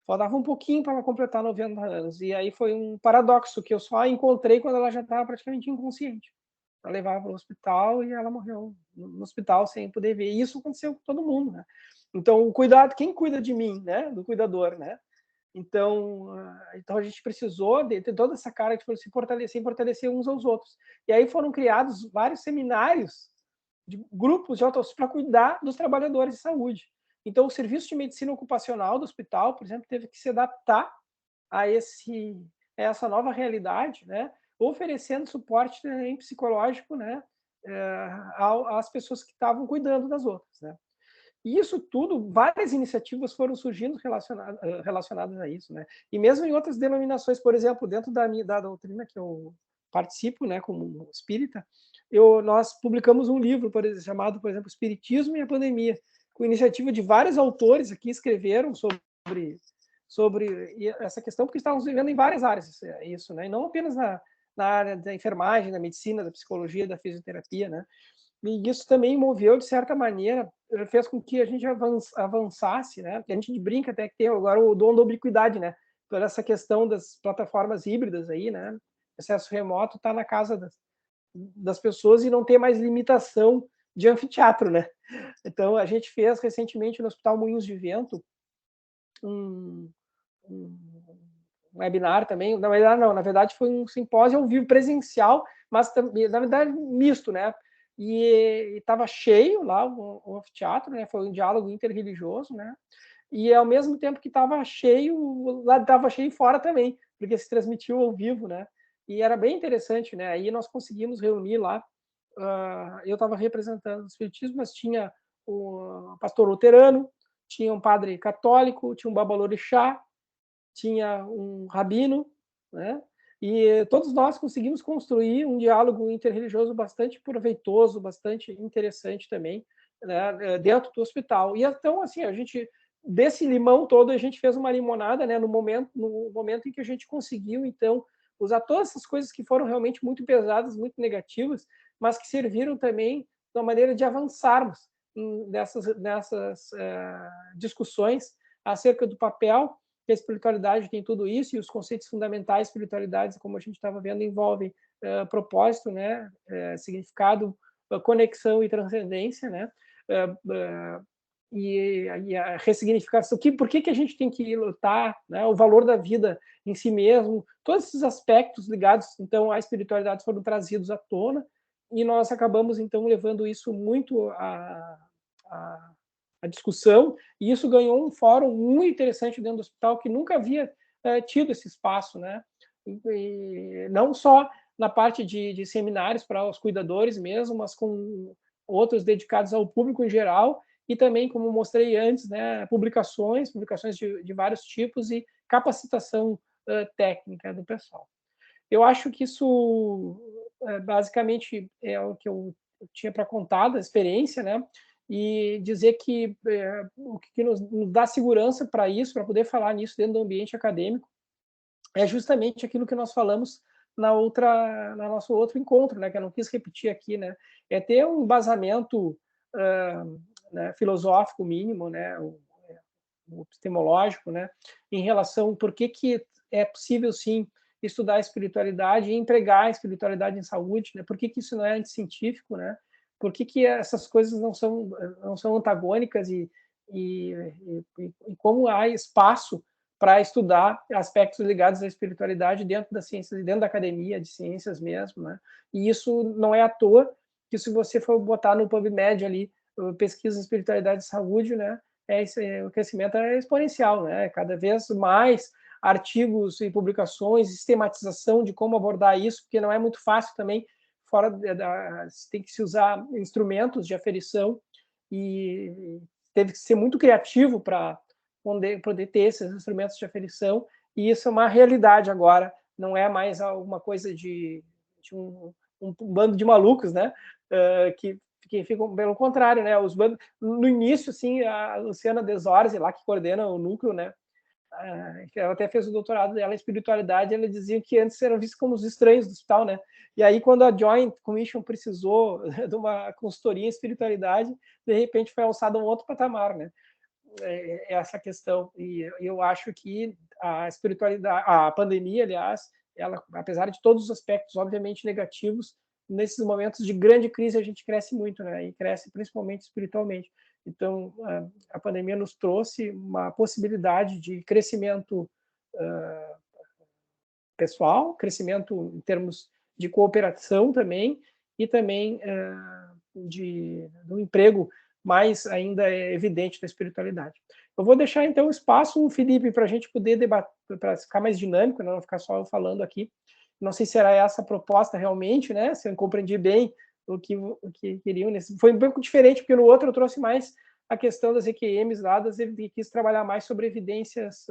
Faltava um pouquinho para ela completar 90 anos. E aí foi um paradoxo que eu só encontrei quando ela já estava praticamente inconsciente. Eu levava para o hospital e ela morreu no hospital sem poder ver. E isso aconteceu com todo mundo, né? Então, o cuidado, quem cuida de mim, né? Do cuidador, né? Então a gente precisou de ter toda essa cara de se fortalecer uns aos outros. E aí foram criados vários seminários, de grupos de autoajuda para cuidar dos trabalhadores de saúde. Então, o serviço de medicina ocupacional do hospital, por exemplo, teve que se adaptar a essa nova realidade, né? Oferecendo suporte também psicológico, né? Às pessoas que estavam cuidando das outras, né? E isso tudo, várias iniciativas foram surgindo relacionadas a isso, né? E mesmo em outras denominações, por exemplo, dentro da doutrina que eu participo, né, como espírita, nós publicamos um livro, chamado, por exemplo, Espiritismo e a Pandemia, com iniciativa de vários autores aqui escreveram sobre essa questão, porque estávamos vivendo em várias áreas isso, né? E não apenas na área da enfermagem, da medicina, da psicologia, da fisioterapia, né? E isso também moveu, de certa maneira, fez com que a gente avançasse, né? A gente brinca até que tem agora o dom da ubiquidade, né? Por essa questão das plataformas híbridas aí, né? Acesso remoto está na casa das pessoas e não tem mais limitação de anfiteatro, né? Então, a gente fez recentemente no Hospital Moinhos de Vento um webinar também, na verdade foi um simpósio ao vivo presencial, mas na verdade misto, né? E estava cheio lá o anfiteatro, né? Foi um diálogo interreligioso, né? E ao mesmo tempo que estava cheio, lá estava cheio fora também, porque se transmitiu ao vivo, né? E era bem interessante, né? Aí nós conseguimos reunir lá. Eu estava representando o Espiritismo, mas tinha o pastor luterano, tinha um padre católico, tinha um babalorixá, tinha um rabino, né? E todos nós conseguimos construir um diálogo interreligioso bastante proveitoso, bastante interessante também, né, dentro do hospital. E então, assim, a gente, desse limão todo, a gente fez uma limonada, né, no momento em que a gente conseguiu, então, usar todas essas coisas que foram realmente muito pesadas, muito negativas, mas que serviram também de uma maneira de avançarmos nessas discussões acerca do papel que a espiritualidade tem tudo isso, e os conceitos fundamentais da espiritualidade, como a gente estava vendo, envolvem propósito, né, significado, conexão e transcendência, né, e a ressignificação, por que a gente tem que lutar, né, o valor da vida em si mesmo, todos esses aspectos ligados, então, à espiritualidade foram trazidos à tona, e nós acabamos, então, levando isso muito a discussão, e isso ganhou um fórum muito interessante dentro do hospital, que nunca havia tido esse espaço, né? E não só na parte de seminários para os cuidadores mesmo, mas com outros dedicados ao público em geral, e também, como mostrei antes, né, publicações de vários tipos e capacitação técnica do pessoal. Eu acho que isso, basicamente, é o que eu tinha para contar da experiência, né? E dizer que o que nos dá segurança para isso, para poder falar nisso dentro do ambiente acadêmico, é justamente aquilo que nós falamos na nosso outro encontro, né? Que eu não quis repetir aqui, né? É ter um embasamento né, filosófico mínimo, né? O epistemológico, né? Em relação por que é possível sim estudar a espiritualidade e empregar a espiritualidade em saúde, né? Por que isso não é anticientífico, né? Por que essas coisas não são antagônicas e como há espaço para estudar aspectos ligados à espiritualidade dentro das ciências, dentro da academia de ciências mesmo, né? E isso não é à toa que se você for botar no PubMed ali, pesquisa espiritualidade e saúde, né? O crescimento é exponencial, né? Cada vez mais artigos e publicações, sistematização de como abordar isso, porque não é muito fácil também, tem que se usar instrumentos de aferição e teve que ser muito criativo para poder ter esses instrumentos de aferição, e isso é uma realidade agora, não é mais alguma coisa de um bando de malucos, né? Que ficam pelo contrário, né? No início, assim, a Luciana Desorzi, lá que coordena o núcleo, né? Ela até fez o doutorado dela em espiritualidade, ela dizia que antes eram vistos como os estranhos do hospital, né? E aí, quando a Joint Commission precisou de uma consultoria em espiritualidade, de repente foi alçado a um outro patamar, né? Essa questão. E eu acho que a espiritualidade, a pandemia, aliás, ela, apesar de todos os aspectos obviamente negativos, nesses momentos de grande crise a gente cresce muito, né? E cresce principalmente espiritualmente. Então, a pandemia nos trouxe uma possibilidade de crescimento pessoal, crescimento em termos de cooperação também, e também do emprego mais ainda evidente da espiritualidade. Eu vou deixar então o espaço, Felipe, para a gente poder debater, para ficar mais dinâmico, não ficar só eu falando aqui. Não sei se era essa a proposta realmente, né? Se eu compreendi bem o que queriam. Foi um pouco diferente, porque no outro eu trouxe mais a questão das EQMs lá, e quis trabalhar mais sobre evidências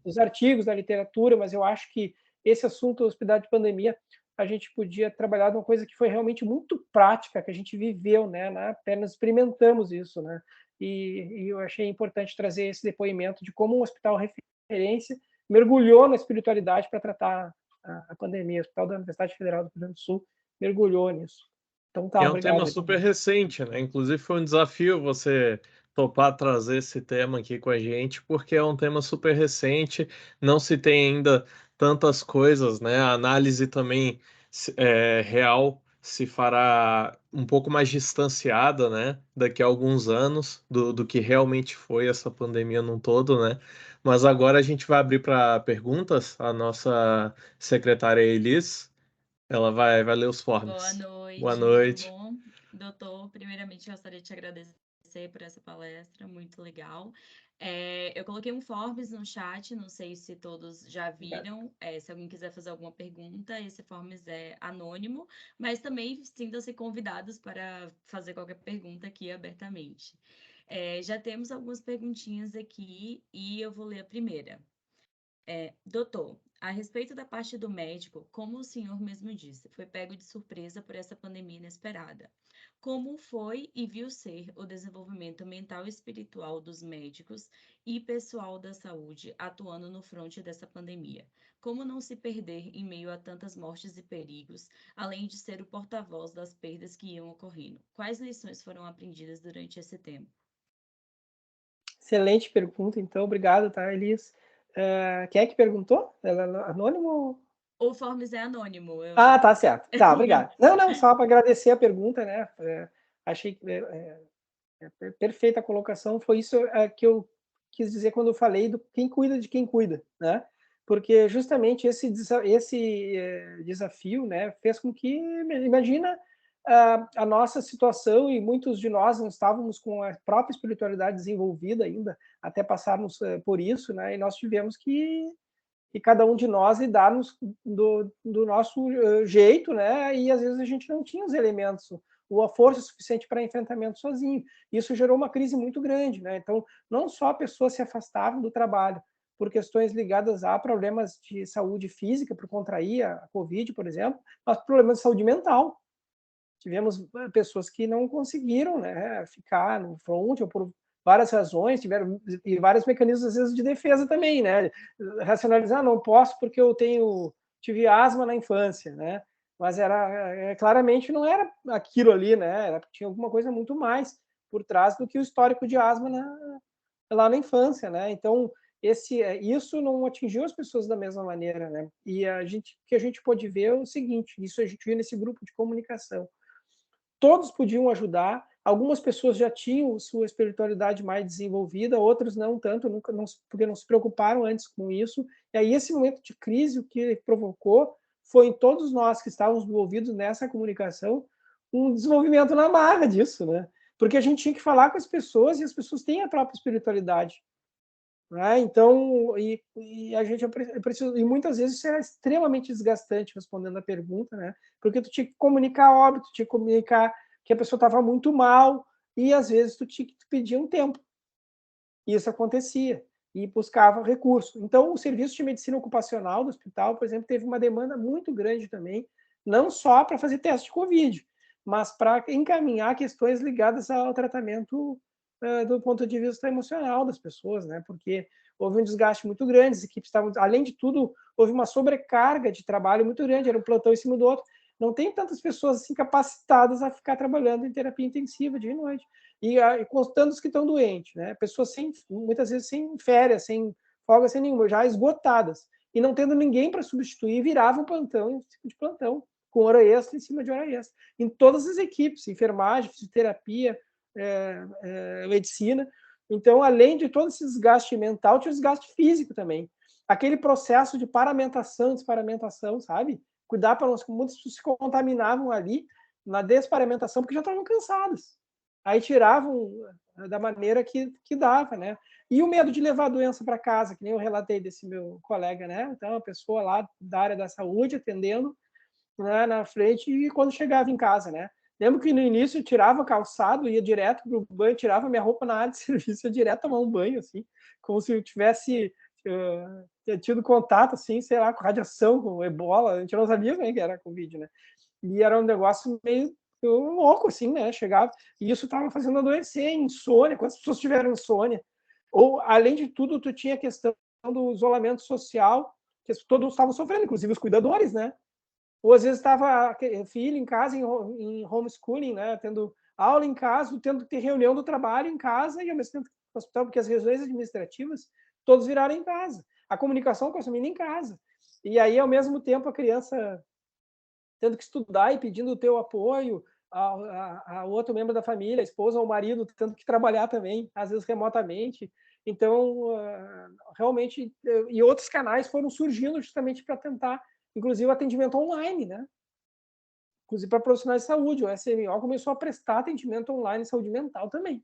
dos artigos, da literatura, mas eu acho que esse assunto, hospital de pandemia, a gente podia trabalhar de uma coisa que foi realmente muito prática, que a gente viveu, né? Apenas experimentamos isso, né? E eu achei importante trazer esse depoimento de como um hospital referência mergulhou na espiritualidade para tratar a pandemia. O Hospital da Universidade Federal do Rio Grande do Sul mergulhou nisso. Então tá, E é um tema obrigado. super recente, né? Inclusive foi um desafio você topar trazer esse tema aqui com a gente, porque é um tema super recente, não se tem ainda tantas coisas, né? A análise também real se fará um pouco mais distanciada, né? Daqui a alguns anos do que realmente foi essa pandemia num todo, né? Mas agora a gente vai abrir para perguntas. A nossa secretária Elis, ela vai ler os Boa forms. Boa noite, tudo noite. bom? Doutor, primeiramente gostaria de te agradecer por essa palestra, muito legal. Eu coloquei um Forms no chat, não sei se todos já Obrigado. viram. Se alguém quiser fazer alguma pergunta, esse Forms é anônimo, mas também sintam-se convidados para fazer qualquer pergunta aqui abertamente. Já temos algumas perguntinhas aqui e eu vou ler a primeira. Doutor, a respeito da parte do médico, como o senhor mesmo disse, foi pego de surpresa por essa pandemia inesperada. Como foi e viu ser o desenvolvimento mental e espiritual dos médicos e pessoal da saúde atuando no fronte dessa pandemia? Como não se perder em meio a tantas mortes e perigos, além de ser o porta-voz das perdas que iam ocorrendo? Quais lições foram aprendidas durante esse tempo? Excelente pergunta, então, obrigado, tá, Elias? Quem é que perguntou? Ela é anônimo? O Forms é anônimo. Ah, tá certo. Tá, obrigado. Não, só para agradecer a pergunta, né? Achei que perfeita a colocação. Foi isso que eu quis dizer quando eu falei do quem cuida de quem cuida, né? Porque justamente esse desafio, né, fez com que, imagina a nossa situação, e muitos de nós não estávamos com a própria espiritualidade desenvolvida ainda, até passarmos por isso, né? E nós tivemos que cada um de nós lidar do nosso jeito, né? E às vezes a gente não tinha os elementos ou a força suficiente para enfrentamento sozinho. Isso gerou uma crise muito grande, né? Então, não só pessoas se afastavam do trabalho por questões ligadas a problemas de saúde física, por contrair a Covid, por exemplo, mas problemas de saúde mental. Tivemos pessoas que não conseguiram, né, ficar no front, ou por várias razões, tiveram e vários mecanismos, às vezes, de defesa também, né? Racionalizar, não posso porque eu tive asma na infância, né? Mas claramente não era aquilo ali, né? Tinha alguma coisa muito mais por trás do que o histórico de asma lá na infância, né? Então, isso não atingiu as pessoas da mesma maneira, né? E o que a gente pôde ver é o seguinte, isso a gente viu nesse grupo de comunicação. Todos podiam ajudar, algumas pessoas já tinham sua espiritualidade mais desenvolvida, outras não tanto, porque não se preocuparam antes com isso. E aí esse momento de crise, o que provocou foi em todos nós que estávamos envolvidos nessa comunicação, um desenvolvimento na marra disso, né? Porque a gente tinha que falar com as pessoas, e as pessoas têm a própria espiritualidade, né? Então, e a gente precisa, e muitas vezes isso era extremamente desgastante, respondendo a pergunta, né? Porque tu tinha que comunicar óbito, tu tinha que comunicar que a pessoa estava muito mal, e às vezes tu tinha que pedir um tempo. E isso acontecia, e buscava recurso. Então, o serviço de medicina ocupacional do hospital, por exemplo, teve uma demanda muito grande também, não só para fazer teste de Covid, mas para encaminhar questões ligadas ao tratamento do ponto de vista emocional das pessoas, né? Porque houve um desgaste muito grande, as equipes estavam, além de tudo, houve uma sobrecarga de trabalho muito grande, era um plantão em cima do outro. Não tem tantas pessoas assim capacitadas a ficar trabalhando em terapia intensiva dia e noite. E contando os que estão doentes, né? Pessoas muitas vezes sem férias, sem folga, sem nenhuma, já esgotadas. E não tendo ninguém para substituir, viravam plantão em cima de plantão, com hora extra em cima de hora extra. Em todas as equipes, enfermagem, fisioterapia, medicina. Então, além de todo esse desgaste mental, tinha o desgaste físico também. Aquele processo de paramentação, desparamentação, sabe? Cuidar para nós, muitas pessoas se contaminavam ali na desparamentação porque já estavam cansadas. Aí tiravam da maneira que dava, né? E o medo de levar a doença para casa, que nem eu relatei desse meu colega, né? Então, a pessoa lá da área da saúde atendendo, né, na frente, e quando chegava em casa, né? Lembro que no início eu tirava calçado, ia direto pro banho, tirava minha roupa na área de serviço, ia direto tomar um banho, assim, como se eu tivesse tido contato, assim, sei lá, com radiação, com ebola, a gente não sabia o que era Covid, né? E era um negócio meio louco, assim, né? Chegava, e isso estava fazendo adoecer, insônia, quantas pessoas tiveram insônia? Ou, além de tudo, tu tinha a questão do isolamento social, que todos estavam sofrendo, inclusive os cuidadores, né? Ou às vezes estava filho em casa, em homeschooling, né? Tendo aula em casa, tendo que ter reunião do trabalho em casa e ao mesmo tempo no hospital, porque as reuniões administrativas todos viraram em casa. A comunicação com a família em casa. E aí, ao mesmo tempo, a criança tendo que estudar e pedindo o teu apoio, a outro membro da família, a esposa ou o marido, tendo que trabalhar também, às vezes remotamente. Então, realmente, e outros canais foram surgindo justamente para tentar, inclusive, o atendimento online, né? Inclusive para profissionais de saúde. O SMO começou a prestar atendimento online em saúde mental também.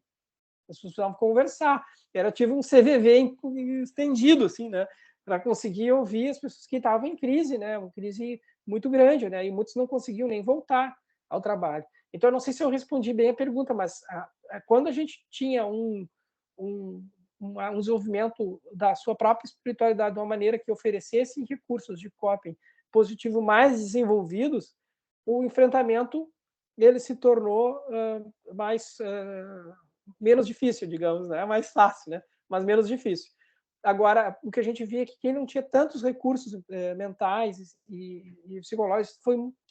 as pessoas precisavam conversar. Eu tive um CVV estendido, assim, né, para conseguir ouvir as pessoas que estavam em crise, né, uma crise muito grande, né, e muitos não conseguiam nem voltar ao trabalho. Então, eu não sei se eu respondi bem a pergunta, mas quando a gente tinha um desenvolvimento da sua própria espiritualidade de uma maneira que oferecesse recursos de coping positivo mais desenvolvidos, o enfrentamento ele se tornou menos difícil, digamos, né? Mais fácil, né? Mas menos difícil. Agora, o que a gente via é que quem não tinha tantos recursos mentais e psicológicos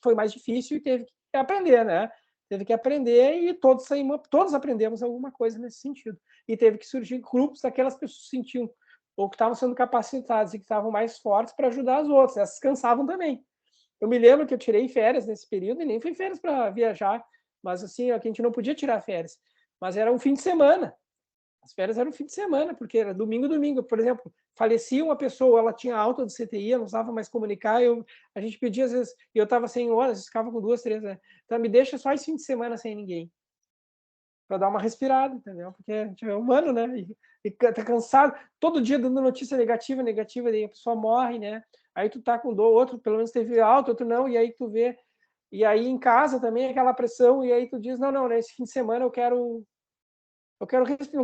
foi mais difícil e teve que aprender, né? Teve que aprender e todos aprendemos alguma coisa nesse sentido. E teve que surgir grupos daquelas pessoas que sentiam ou que estavam sendo capacitadas e que estavam mais fortes para ajudar as outras. Essas cansavam também. Eu me lembro que eu tirei férias nesse período, e nem fui férias para viajar, mas assim, a gente não podia tirar férias. Mas era um fim de semana. As férias eram um fim de semana, porque era domingo. Por exemplo, falecia uma pessoa, ela tinha alta do CTI, eu não usava mais comunicar, a gente pedia, às vezes, e eu estava sem horas, ficava com 2, 3, né? Então me deixa só esse fim de semana sem ninguém, para dar uma respirada, entendeu? Porque a gente é humano, né? E tá cansado, todo dia dando notícia negativa, daí a pessoa morre, né? Aí tu tá com dor, outro pelo menos teve alta, outro não, e aí tu vê, e aí em casa também aquela pressão, e aí tu diz, não, nesse fim de semana não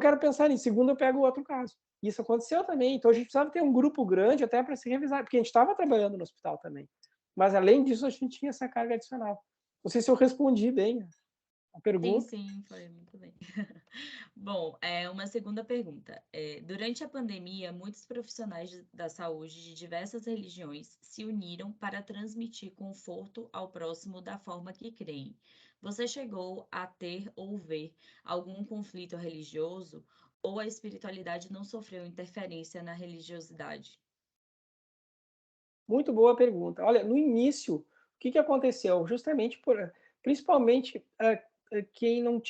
quero pensar nisso, segunda eu pego outro caso. Isso aconteceu também, então a gente precisava ter um grupo grande até para se revisar, porque a gente estava trabalhando no hospital também. Mas além disso, a gente tinha essa carga adicional. Não sei se eu respondi bem a pergunta. Sim, foi muito bem. Bom, uma segunda pergunta. Durante a pandemia, muitos profissionais da saúde de diversas religiões se uniram para transmitir conforto ao próximo da forma que creem. Você chegou a ter ou ver algum conflito religioso ou a espiritualidade não sofreu interferência na religiosidade? Muito boa pergunta. Olha, no início, o que aconteceu? Justamente principalmente quem não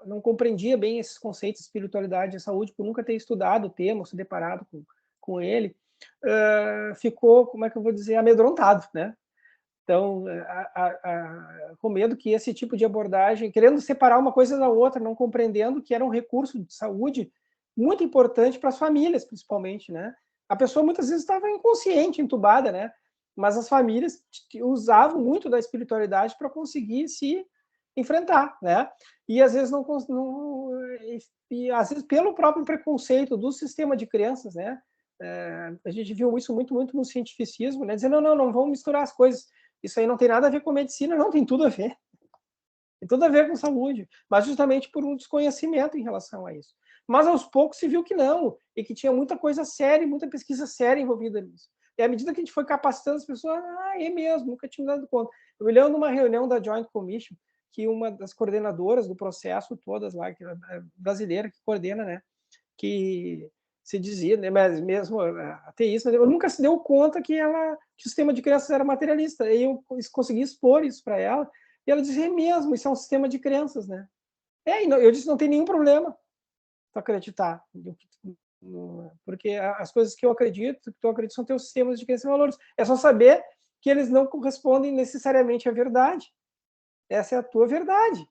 não compreendia bem esses conceitos de espiritualidade e saúde, por nunca ter estudado o tema, se deparado com ele, ficou, como é que eu vou dizer, amedrontado, né? Então, com medo que esse tipo de abordagem, querendo separar uma coisa da outra, não compreendendo que era um recurso de saúde muito importante para as famílias, principalmente, né? A pessoa muitas vezes estava inconsciente, entubada, né? Mas as famílias usavam muito da espiritualidade para conseguir se enfrentar, né? E às vezes e às vezes pelo próprio preconceito do sistema de crenças, né? A gente viu isso muito no cientificismo, né? Dizendo, não vamos misturar as coisas. Isso aí não tem nada a ver com medicina, não, tem tudo a ver. Tem tudo a ver com saúde, mas justamente por um desconhecimento em relação a isso. Mas aos poucos se viu que não, e que tinha muita coisa séria, muita pesquisa séria envolvida nisso. E à medida que a gente foi capacitando as pessoas, é mesmo, nunca tinha dado conta. Eu me lembro numa reunião da Joint Commission, que uma das coordenadoras do processo, todas lá, que é brasileira, que coordena, né, que se dizia, né, mas mesmo ateísta, eu nunca se deu conta que o sistema de crenças era materialista. E eu consegui expor isso para ela, e ela dizia, mesmo, isso é um sistema de crenças, né? Eu disse, não tem nenhum problema tu acreditar, porque as coisas que eu acredito são teus sistemas de crenças e valores. É só saber que eles não correspondem necessariamente à verdade. Essa é a tua verdade,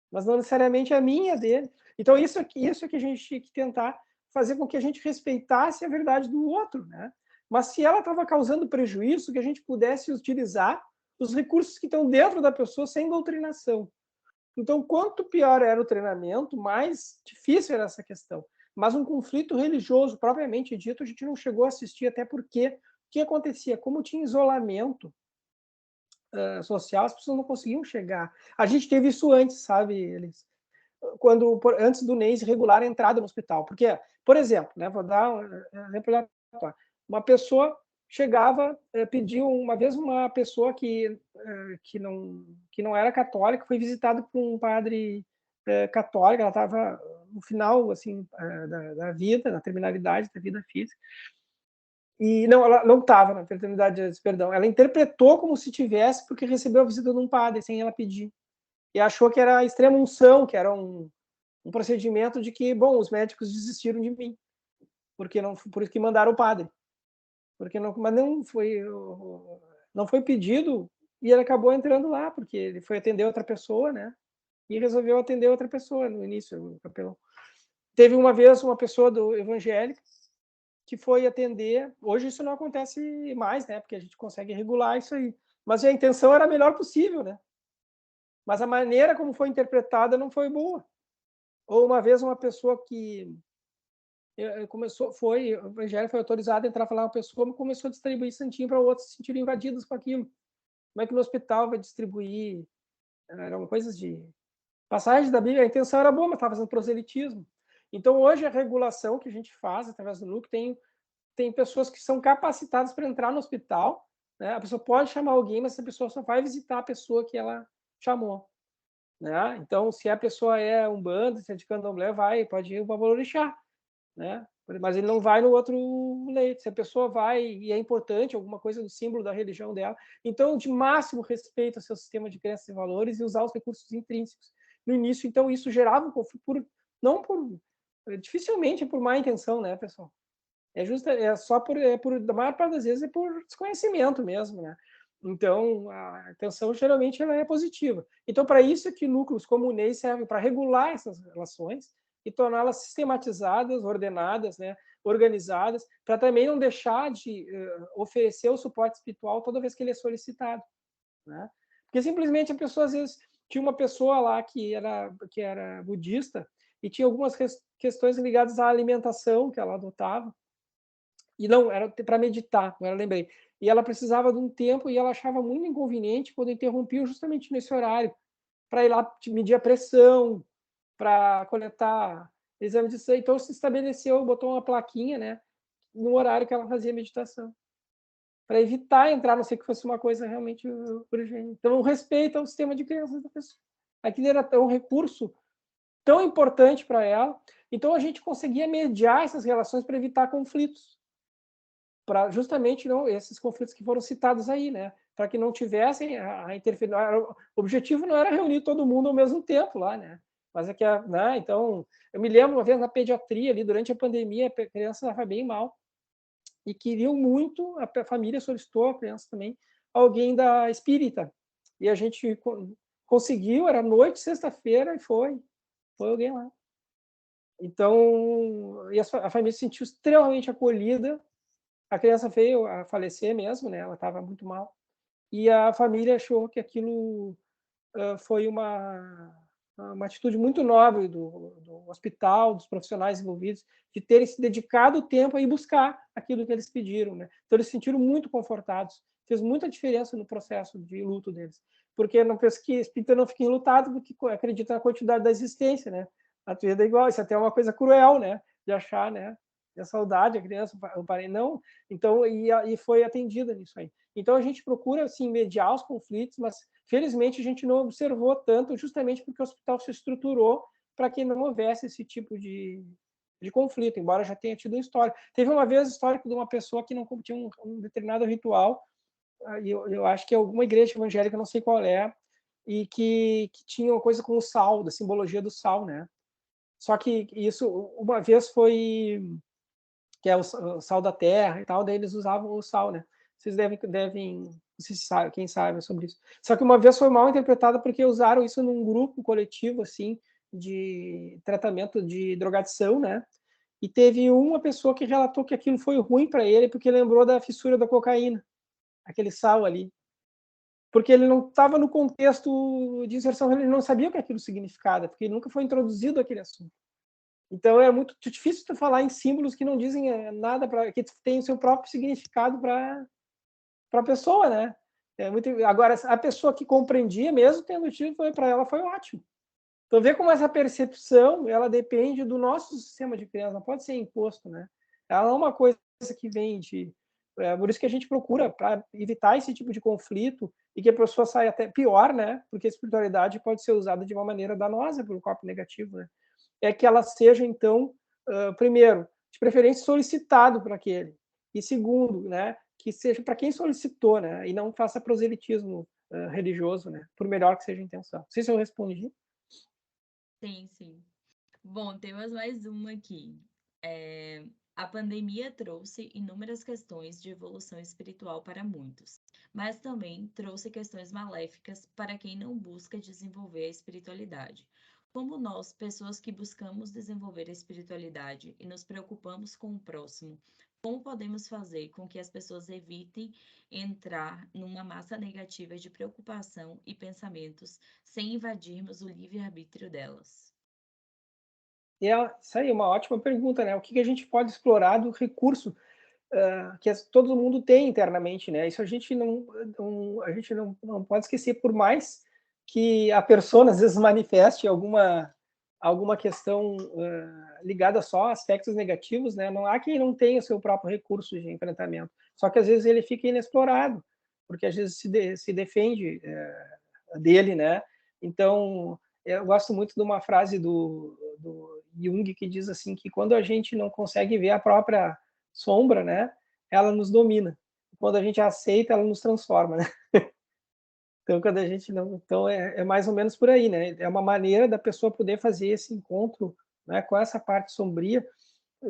mas não necessariamente a minha, dele. Então, isso é que a gente tinha que tentar fazer com que a gente respeitasse a verdade do outro, né? Mas se ela estava causando prejuízo, que a gente pudesse utilizar os recursos que estão dentro da pessoa sem doutrinação. Então, quanto pior era o treinamento, mais difícil era essa questão. Mas um conflito religioso, propriamente dito, a gente não chegou a assistir, até porque o que acontecia? Como tinha isolamento social, as pessoas não conseguiam chegar. A gente teve isso antes, sabe, eles? Antes do NEIS regular a entrada no hospital. Porque, por exemplo, né, vou dar um exemplo aleatório. Uma pessoa chegava, pediu uma vez uma pessoa que não era católica, foi visitada por um padre católico, ela estava no final assim da vida, na terminalidade da vida física, e não, ela não estava na terminalidade, perdão, ela interpretou como se tivesse porque recebeu a visita de um padre sem ela pedir, e achou que era a extrema unção, que era um procedimento de que, bom, os médicos desistiram de mim, por isso que mandaram o padre, mas não foi pedido, e ele acabou entrando lá, porque ele foi atender outra pessoa, né? e resolveu atender outra pessoa no início, o capelão. Teve uma vez uma pessoa do evangélico que foi atender, hoje isso não acontece mais, né, porque a gente consegue regular isso aí, mas a intenção era a melhor possível, né, mas a maneira como foi interpretada não foi boa. Ou uma vez uma pessoa que o evangelho foi autorizado a entrar e falar, uma pessoa começou a distribuir santinho para outros se sentirem invadidos com aquilo. Como é que no hospital vai distribuir? Eram coisas de passagem da Bíblia, a intenção era boa, mas estava fazendo proselitismo. Então, hoje, a regulação que a gente faz através do NUC tem pessoas que são capacitadas para entrar no hospital, né? A pessoa pode chamar alguém, mas essa pessoa só vai visitar a pessoa que ela chamou. Né? Então, se a pessoa é umbanda, se é de candomblé, pode ir para o orixá, né? Mas ele não vai no outro leito. Se a pessoa vai e é importante alguma coisa do símbolo da religião dela, então de máximo respeito ao seu sistema de crenças e valores e usar os recursos intrínsecos. No início, então isso gerava um conflito dificilmente por má intenção, né, pessoal? Da maior parte das vezes é por desconhecimento mesmo, né? Então, a intenção geralmente ela é positiva. Então, para isso é que núcleos como o NEI servem para regular essas relações e torná-las sistematizadas, ordenadas, né, organizadas, para também não deixar de oferecer o suporte espiritual toda vez que ele é solicitado. Né? Porque simplesmente a pessoa, às vezes, tinha uma pessoa lá que era budista e tinha algumas questões ligadas à alimentação que ela adotava, e não, era para meditar, agora lembrei. E ela precisava de um tempo e ela achava muito inconveniente quando interrompiam justamente nesse horário, para ir lá medir a pressão, para coletar exame de sangue. Então se estabeleceu, botou uma plaquinha, né, no horário que ela fazia meditação, para evitar entrar, a não ser que fosse uma coisa realmente urgente. Então, o respeito ao sistema de crenças da pessoa. Aquilo era um recurso tão importante para ela. Então, a gente conseguia mediar essas relações para evitar conflitos. Para justamente não esses conflitos que foram citados aí, né? Para que não tivessem a interferência. O objetivo não era reunir todo mundo ao mesmo tempo lá, né? Mas é que, né? Então, eu me lembro uma vez na pediatria ali durante a pandemia, a criança estava bem mal e queriam muito, a família solicitou, a criança também, alguém da espírita. E a gente conseguiu, era noite, sexta-feira, e foi alguém lá. Então, e a família se sentiu extremamente acolhida. A criança veio a falecer mesmo, né? Ela estava muito mal. E a família achou que aquilo foi uma atitude muito nobre do hospital, dos profissionais envolvidos, de terem se dedicado o tempo a ir buscar aquilo que eles pediram. Né? Então, eles se sentiram muito confortados. Fez muita diferença no processo de luto deles. Porque não penso que espírita não fique enlutado porque acredita na continuidade da existência. Né? A tua vida é igual. Isso até é uma coisa cruel, né? De achar, né? A saudade, a criança, o parente, não. Então, e foi atendida nisso aí. Então, a gente procura, assim, mediar os conflitos, mas, felizmente, a gente não observou tanto, justamente porque o hospital se estruturou para que não houvesse esse tipo de conflito, embora já tenha tido história. Teve uma vez a história de uma pessoa que não tinha um determinado ritual, e eu acho que é alguma igreja evangélica, não sei qual é, e que tinha uma coisa com o sal, da simbologia do sal, né? Só que isso, uma vez foi que é o sal da terra e tal, daí eles usavam o sal, né? Vocês devem não sei se sabe, quem sabe sobre isso. Só que uma vez foi mal interpretada porque usaram isso num grupo coletivo, assim, de tratamento de drogadição, né? E teve uma pessoa que relatou que aquilo foi ruim para ele porque lembrou da fissura da cocaína, aquele sal ali. Porque ele não estava no contexto de inserção, ele não sabia o que aquilo significava, porque nunca foi introduzido aquele assunto. Então é muito difícil tu falar em símbolos que não dizem nada, que tem o seu próprio significado para a pessoa, né? Agora, a pessoa que compreendia, mesmo tendo tido, para ela foi ótimo. Então, vê como essa percepção, ela depende do nosso sistema de crença, não pode ser imposto, né? Ela não é uma coisa que vem de... por isso que a gente procura, para evitar esse tipo de conflito e que a pessoa saia até pior, né? Porque a espiritualidade pode ser usada de uma maneira danosa pelo corpo negativo, né? É que ela seja, então, primeiro, de preferência solicitado para aquele, e segundo, né, que seja para quem solicitou, né, e não faça proselitismo religioso, né, por melhor que seja a intenção. Não sei se eu respondi. Sim, sim. Bom, temos mais uma aqui. A pandemia trouxe inúmeras questões de evolução espiritual para muitos, mas também trouxe questões maléficas para quem não busca desenvolver a espiritualidade. Como nós, pessoas que buscamos desenvolver a espiritualidade e nos preocupamos com o próximo, como podemos fazer com que as pessoas evitem entrar numa massa negativa de preocupação e pensamentos sem invadirmos o livre-arbítrio delas? E isso aí é uma ótima pergunta, né? O que a gente pode explorar do recurso que todo mundo tem internamente, né? Isso a gente não pode esquecer, por mais que a persona às vezes manifeste alguma questão ligada só a aspectos negativos, né? Não há quem não tenha o seu próprio recurso de enfrentamento. Só que às vezes ele fica inexplorado, porque às vezes se defende dele, né? Então, eu gosto muito de uma frase do Jung que diz assim que quando a gente não consegue ver a própria sombra, né? Ela nos domina. Quando a gente aceita, ela nos transforma, né? Então, quando a gente não, então é mais ou menos por aí, né? É uma maneira da pessoa poder fazer esse encontro, né, com essa parte sombria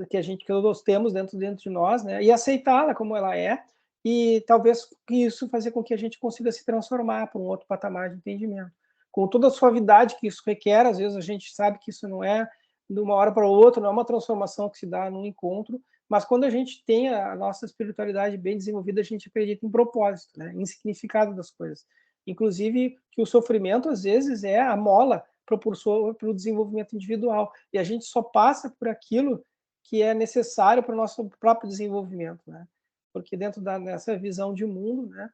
que nós temos dentro de nós, né? E aceitá-la como ela é, e talvez isso fazer com que a gente consiga se transformar para um outro patamar de entendimento. Com toda a suavidade que isso requer, às vezes a gente sabe que isso não é de uma hora para outra, não é uma transformação que se dá num encontro, mas quando a gente tem a nossa espiritualidade bem desenvolvida, a gente acredita em propósito, né? Em significado das coisas. Inclusive que o sofrimento, às vezes, é a mola propulsora para o desenvolvimento individual. E a gente só passa por aquilo que é necessário para o nosso próprio desenvolvimento, né? Porque dentro dessa visão de mundo, né,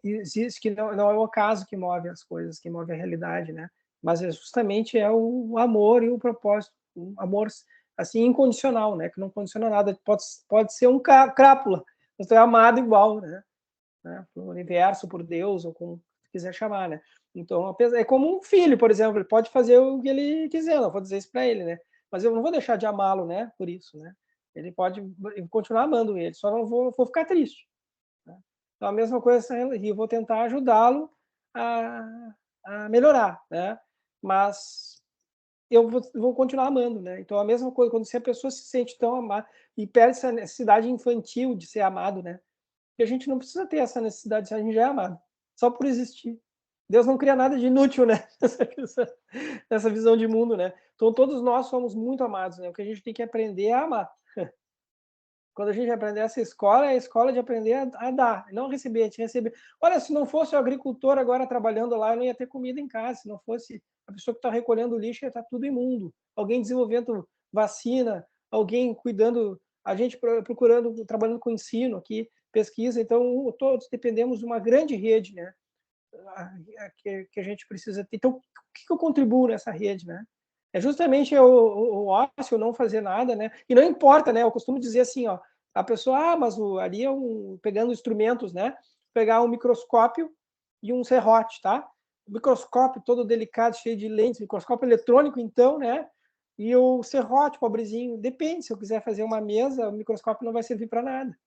existe que não é o acaso que move as coisas, que move a realidade, né? Mas justamente é o amor e o propósito, um amor assim incondicional, né? Que não condiciona nada, pode ser um crápula, você é amado igual, né? Pelo universo, por Deus, ou como quiser chamar, né? Então, é como um filho, por exemplo, ele pode fazer o que ele quiser, não vou dizer isso para ele, né? Mas eu não vou deixar de amá-lo, né? Por isso, né? Ele pode continuar amando ele, só não vou ficar triste. Né? Então, a mesma coisa, eu vou tentar ajudá-lo a melhorar, né? Mas eu vou continuar amando, né? Então, a mesma coisa, quando se a pessoa se sente tão amada e perde essa necessidade infantil de ser amado, né? E a gente não precisa ter essa necessidade, a gente já é amado, só por existir. Deus não cria nada de inútil, né? Nessa visão de mundo, né? Então, todos nós somos muito amados, né? O que a gente tem que aprender é a amar. Quando a gente aprender essa escola, é a escola de aprender a dar, não receber, a gente receber. Olha, se não fosse o agricultor agora trabalhando lá, eu não ia ter comida em casa. Se não fosse a pessoa que está recolhendo lixo, ia estar tudo imundo. Alguém desenvolvendo vacina, alguém cuidando, a gente procurando, trabalhando com ensino aqui, pesquisa. Então, todos dependemos de uma grande rede, né? Que a gente precisa ter. Então, o que eu contribuo nessa rede, né? É justamente o ócio, não fazer nada, né? E não importa, né? Eu costumo dizer assim, ó, a pessoa, mas ali é pegando instrumentos, né? Pegar um microscópio e um serrote, tá? O microscópio todo delicado, cheio de lentes, microscópio eletrônico, então, né? E o serrote, pobrezinho, depende. Se eu quiser fazer uma mesa, o microscópio não vai servir para nada.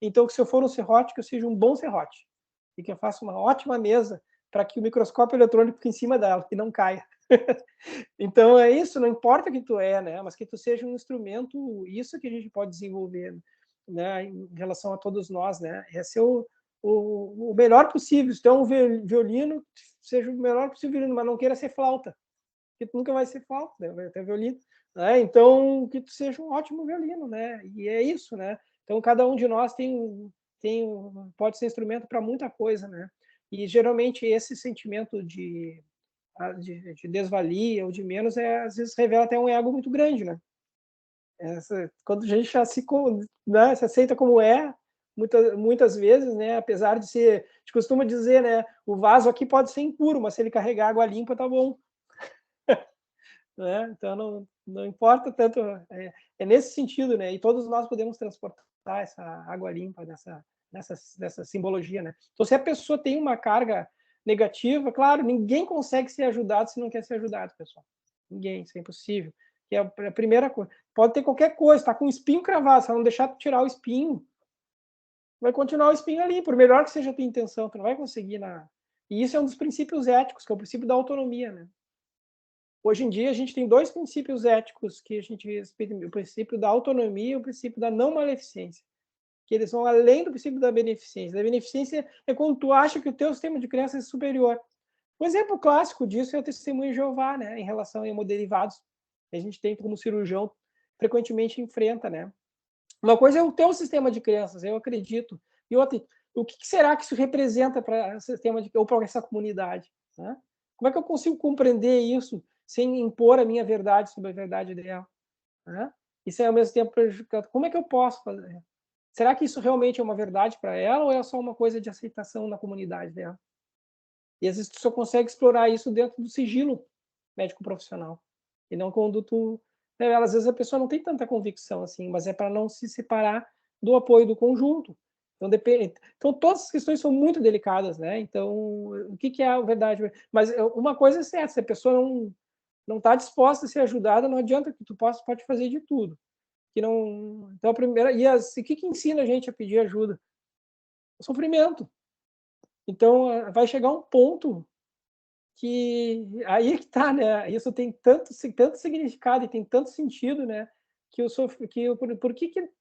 Então, se eu for um serrote, que eu seja um bom serrote. E que eu faça uma ótima mesa para que o microscópio eletrônico fique em cima dela, que não caia. Então é isso, não importa que tu é, né? Mas que tu seja um instrumento, isso que a gente pode desenvolver, né? Em relação a todos nós, né? É ser o melhor possível. Se tu é um violino, seja o melhor possível, mas não queira ser flauta, que tu nunca vai ser flauta, né? Vai ter violino, né? Então que tu seja um ótimo violino, né? E é isso, né? Então cada um de nós pode ser instrumento para muita coisa, né? E geralmente esse sentimento de desvalia ou de menos, às vezes revela até um ego muito grande, né? Quando a gente já né, se aceita como é, muitas vezes, né, apesar de ser, a gente costuma dizer, né, o vaso aqui pode ser impuro, mas se ele carregar água limpa, tá bom. Né? Então, não importa tanto, é nesse sentido, né? E todos nós podemos transportar essa água limpa nessa simbologia, né? Então, se a pessoa tem uma carga negativa, claro, ninguém consegue ser ajudado se não quer ser ajudado, pessoal. Ninguém, isso é impossível. Que é a primeira coisa. Pode ter qualquer coisa, tá com um espinho cravado, se não deixar tu tirar o espinho, vai continuar o espinho ali, por melhor que seja a tua intenção, tu não vai conseguir na. E isso é um dos princípios éticos, que é o princípio da autonomia, né? Hoje em dia, a gente tem dois princípios éticos que a gente respeita: o princípio da autonomia e o princípio da não maleficência. que eles vão além do princípio da beneficência. A beneficência é quando tu acha que o teu sistema de crença é superior. Um exemplo clássico disso é o testemunho de Jeová, né, em relação a hemoderivados. A gente tem como cirurgião frequentemente enfrenta, né? Uma coisa é o teu sistema de crenças, eu acredito. E outra, o que será que isso representa para o sistema ou para essa comunidade? Né? Como é que eu consigo compreender isso sem impor a minha verdade sobre a verdade dela? Né? E sem ao mesmo tempo prejudicar. Como é que eu posso fazer? Será que isso realmente é uma verdade para ela ou é só uma coisa de aceitação na comunidade dela? E às vezes tu só consegue explorar isso dentro do sigilo médico profissional. E não quando tu... Às vezes a pessoa não tem tanta convicção assim, mas é para não se separar do apoio do conjunto. Então, depende... então, todas as questões são muito delicadas, né? Então, o que é a verdade? Mas uma coisa é certa, se a pessoa não está disposta a ser ajudada, não adianta que tu pode fazer de tudo. Que não... Então, a primeira... o que ensina a gente a pedir ajuda? O sofrimento. Então, vai chegar um ponto que aí é que tá, né? Isso tem tanto significado e tem tanto sentido, né? Que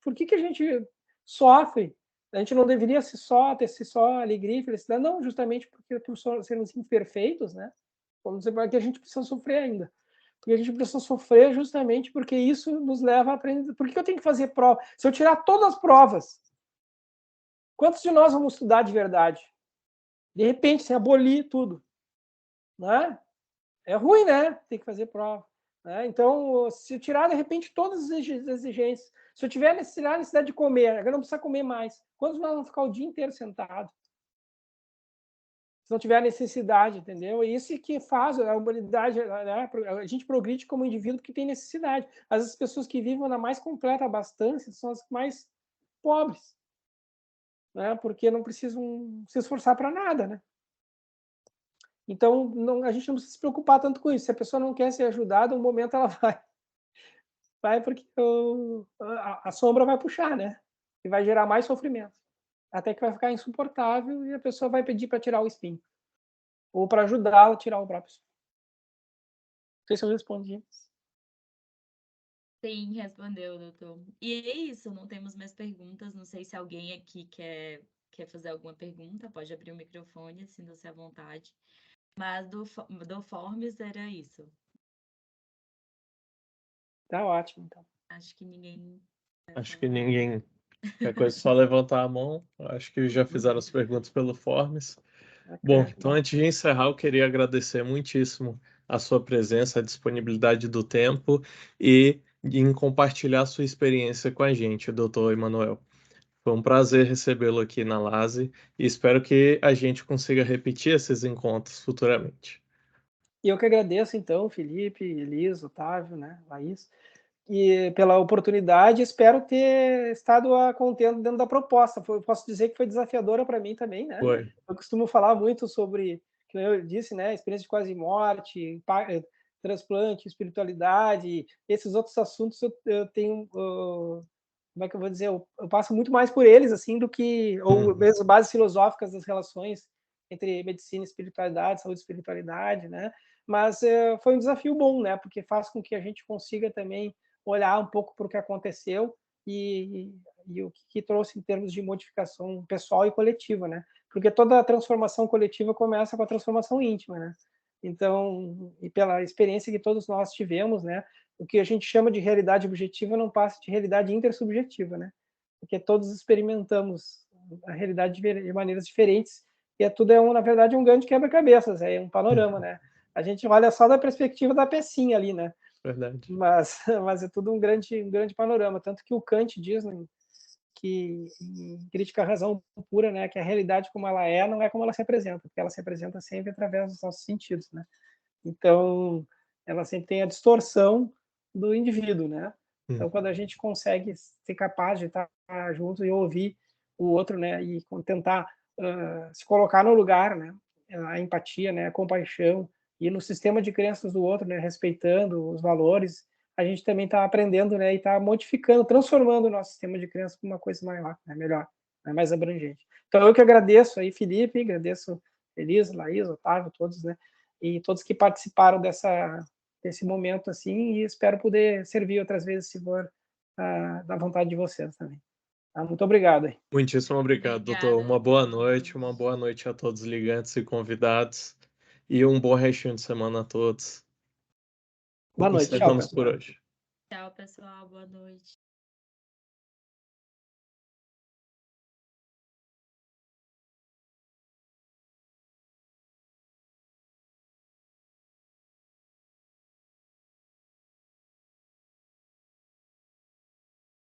por que a gente sofre? A gente não deveria ter só alegria e felicidade, não, justamente porque por sermos imperfeitos, né? Vamos dizer que a gente precisa sofrer ainda. Porque a gente precisa sofrer justamente porque isso nos leva a aprender. Por que eu tenho que fazer prova? Se eu tirar todas as provas, quantos de nós vamos estudar de verdade? De repente, se abolir tudo, né? É ruim, né? Tem que fazer prova. Né? Então, se eu tirar, de repente, todas as exigências, se eu tiver necessidade de comer, eu não precisa comer mais. Quantos nós vamos ficar o dia inteiro sentado? Se não tiver necessidade, entendeu? É isso que faz a humanidade, né? A gente progride como indivíduo que tem necessidade. As pessoas que vivem na mais completa abastância são as mais pobres, né? Porque não precisam se esforçar para nada, né? Então, a gente não precisa se preocupar tanto com isso. Se a pessoa não quer ser ajudada, um momento ela vai porque a sombra vai puxar, né? E vai gerar mais sofrimento. Até que vai ficar insuportável e a pessoa vai pedir para tirar o espinho. Ou para ajudá-la a tirar o próprio espinho. Não sei se eu respondi. Sim, respondeu, doutor. E é isso, não temos mais perguntas. Não sei se alguém aqui quer fazer alguma pergunta, pode abrir o microfone, sinta-se à vontade. Mas do Forms era isso. Tá ótimo, então. Acho que ninguém... Acho que ninguém... É coisa só levantar a mão. Acho que já fizeram as perguntas pelo Forms. Bom, então antes de encerrar, eu queria agradecer muitíssimo a sua presença, a disponibilidade do tempo e em compartilhar a sua experiência com a gente, doutor Emanuel. Foi um prazer recebê-lo aqui na LASE e espero que a gente consiga repetir esses encontros futuramente. E eu que agradeço, então, Felipe, Elisa, Otávio, né, Laís, e pela oportunidade, espero ter estado contendo dentro da proposta. Eu posso dizer que foi desafiadora para mim também, né? Foi. Eu costumo falar muito sobre, como eu disse, né, experiência de quase morte, transplante, espiritualidade, esses outros assuntos eu tenho, como é que eu vou dizer, eu passo muito mais por eles, assim, do que, ou mesmo bases filosóficas das relações entre medicina e espiritualidade, saúde e espiritualidade, né? Mas foi um desafio bom, né? Porque faz com que a gente consiga também olhar um pouco para o que aconteceu e o que trouxe em termos de modificação pessoal e coletiva, né? Porque toda a transformação coletiva começa com a transformação íntima, né? Então, e pela experiência que todos nós tivemos, né? O que a gente chama de realidade objetiva não passa de realidade intersubjetiva, né? Porque todos experimentamos a realidade de maneiras diferentes e tudo na verdade, um grande quebra-cabeças, é um panorama, né? A gente olha só da perspectiva da pecinha ali, né? Verdade. Mas é tudo um grande panorama. Tanto que o Kant diz, né, que em Crítica à Razão Pura, né, que a realidade como ela é não é como ela se apresenta, porque ela se apresenta sempre através dos nossos sentidos, né? Então, ela sempre tem a distorção do indivíduo, né? Então, quando a gente consegue ser capaz de estar junto e ouvir o outro, né, e tentar se colocar no lugar, né, a empatia, né, a compaixão e no sistema de crenças do outro, né, respeitando os valores, a gente também está aprendendo, né, e está modificando, transformando o nosso sistema de crenças para uma coisa maior, né, melhor, né, mais abrangente. Então, eu que agradeço aí, Felipe, agradeço Elisa, Laís, Otávio, todos, né, e todos que participaram desse momento, assim, e espero poder servir outras vezes, se for da vontade de vocês também. Muito obrigado. Muitíssimo obrigado, doutor. Obrigada, Uma boa doutor. noite, uma boa noite a todos os ligantes e convidados. E um bom restinho de semana a todos. Boa noite. Tchau, Encerramos por pessoal. hoje. Tchau, pessoal. Boa noite.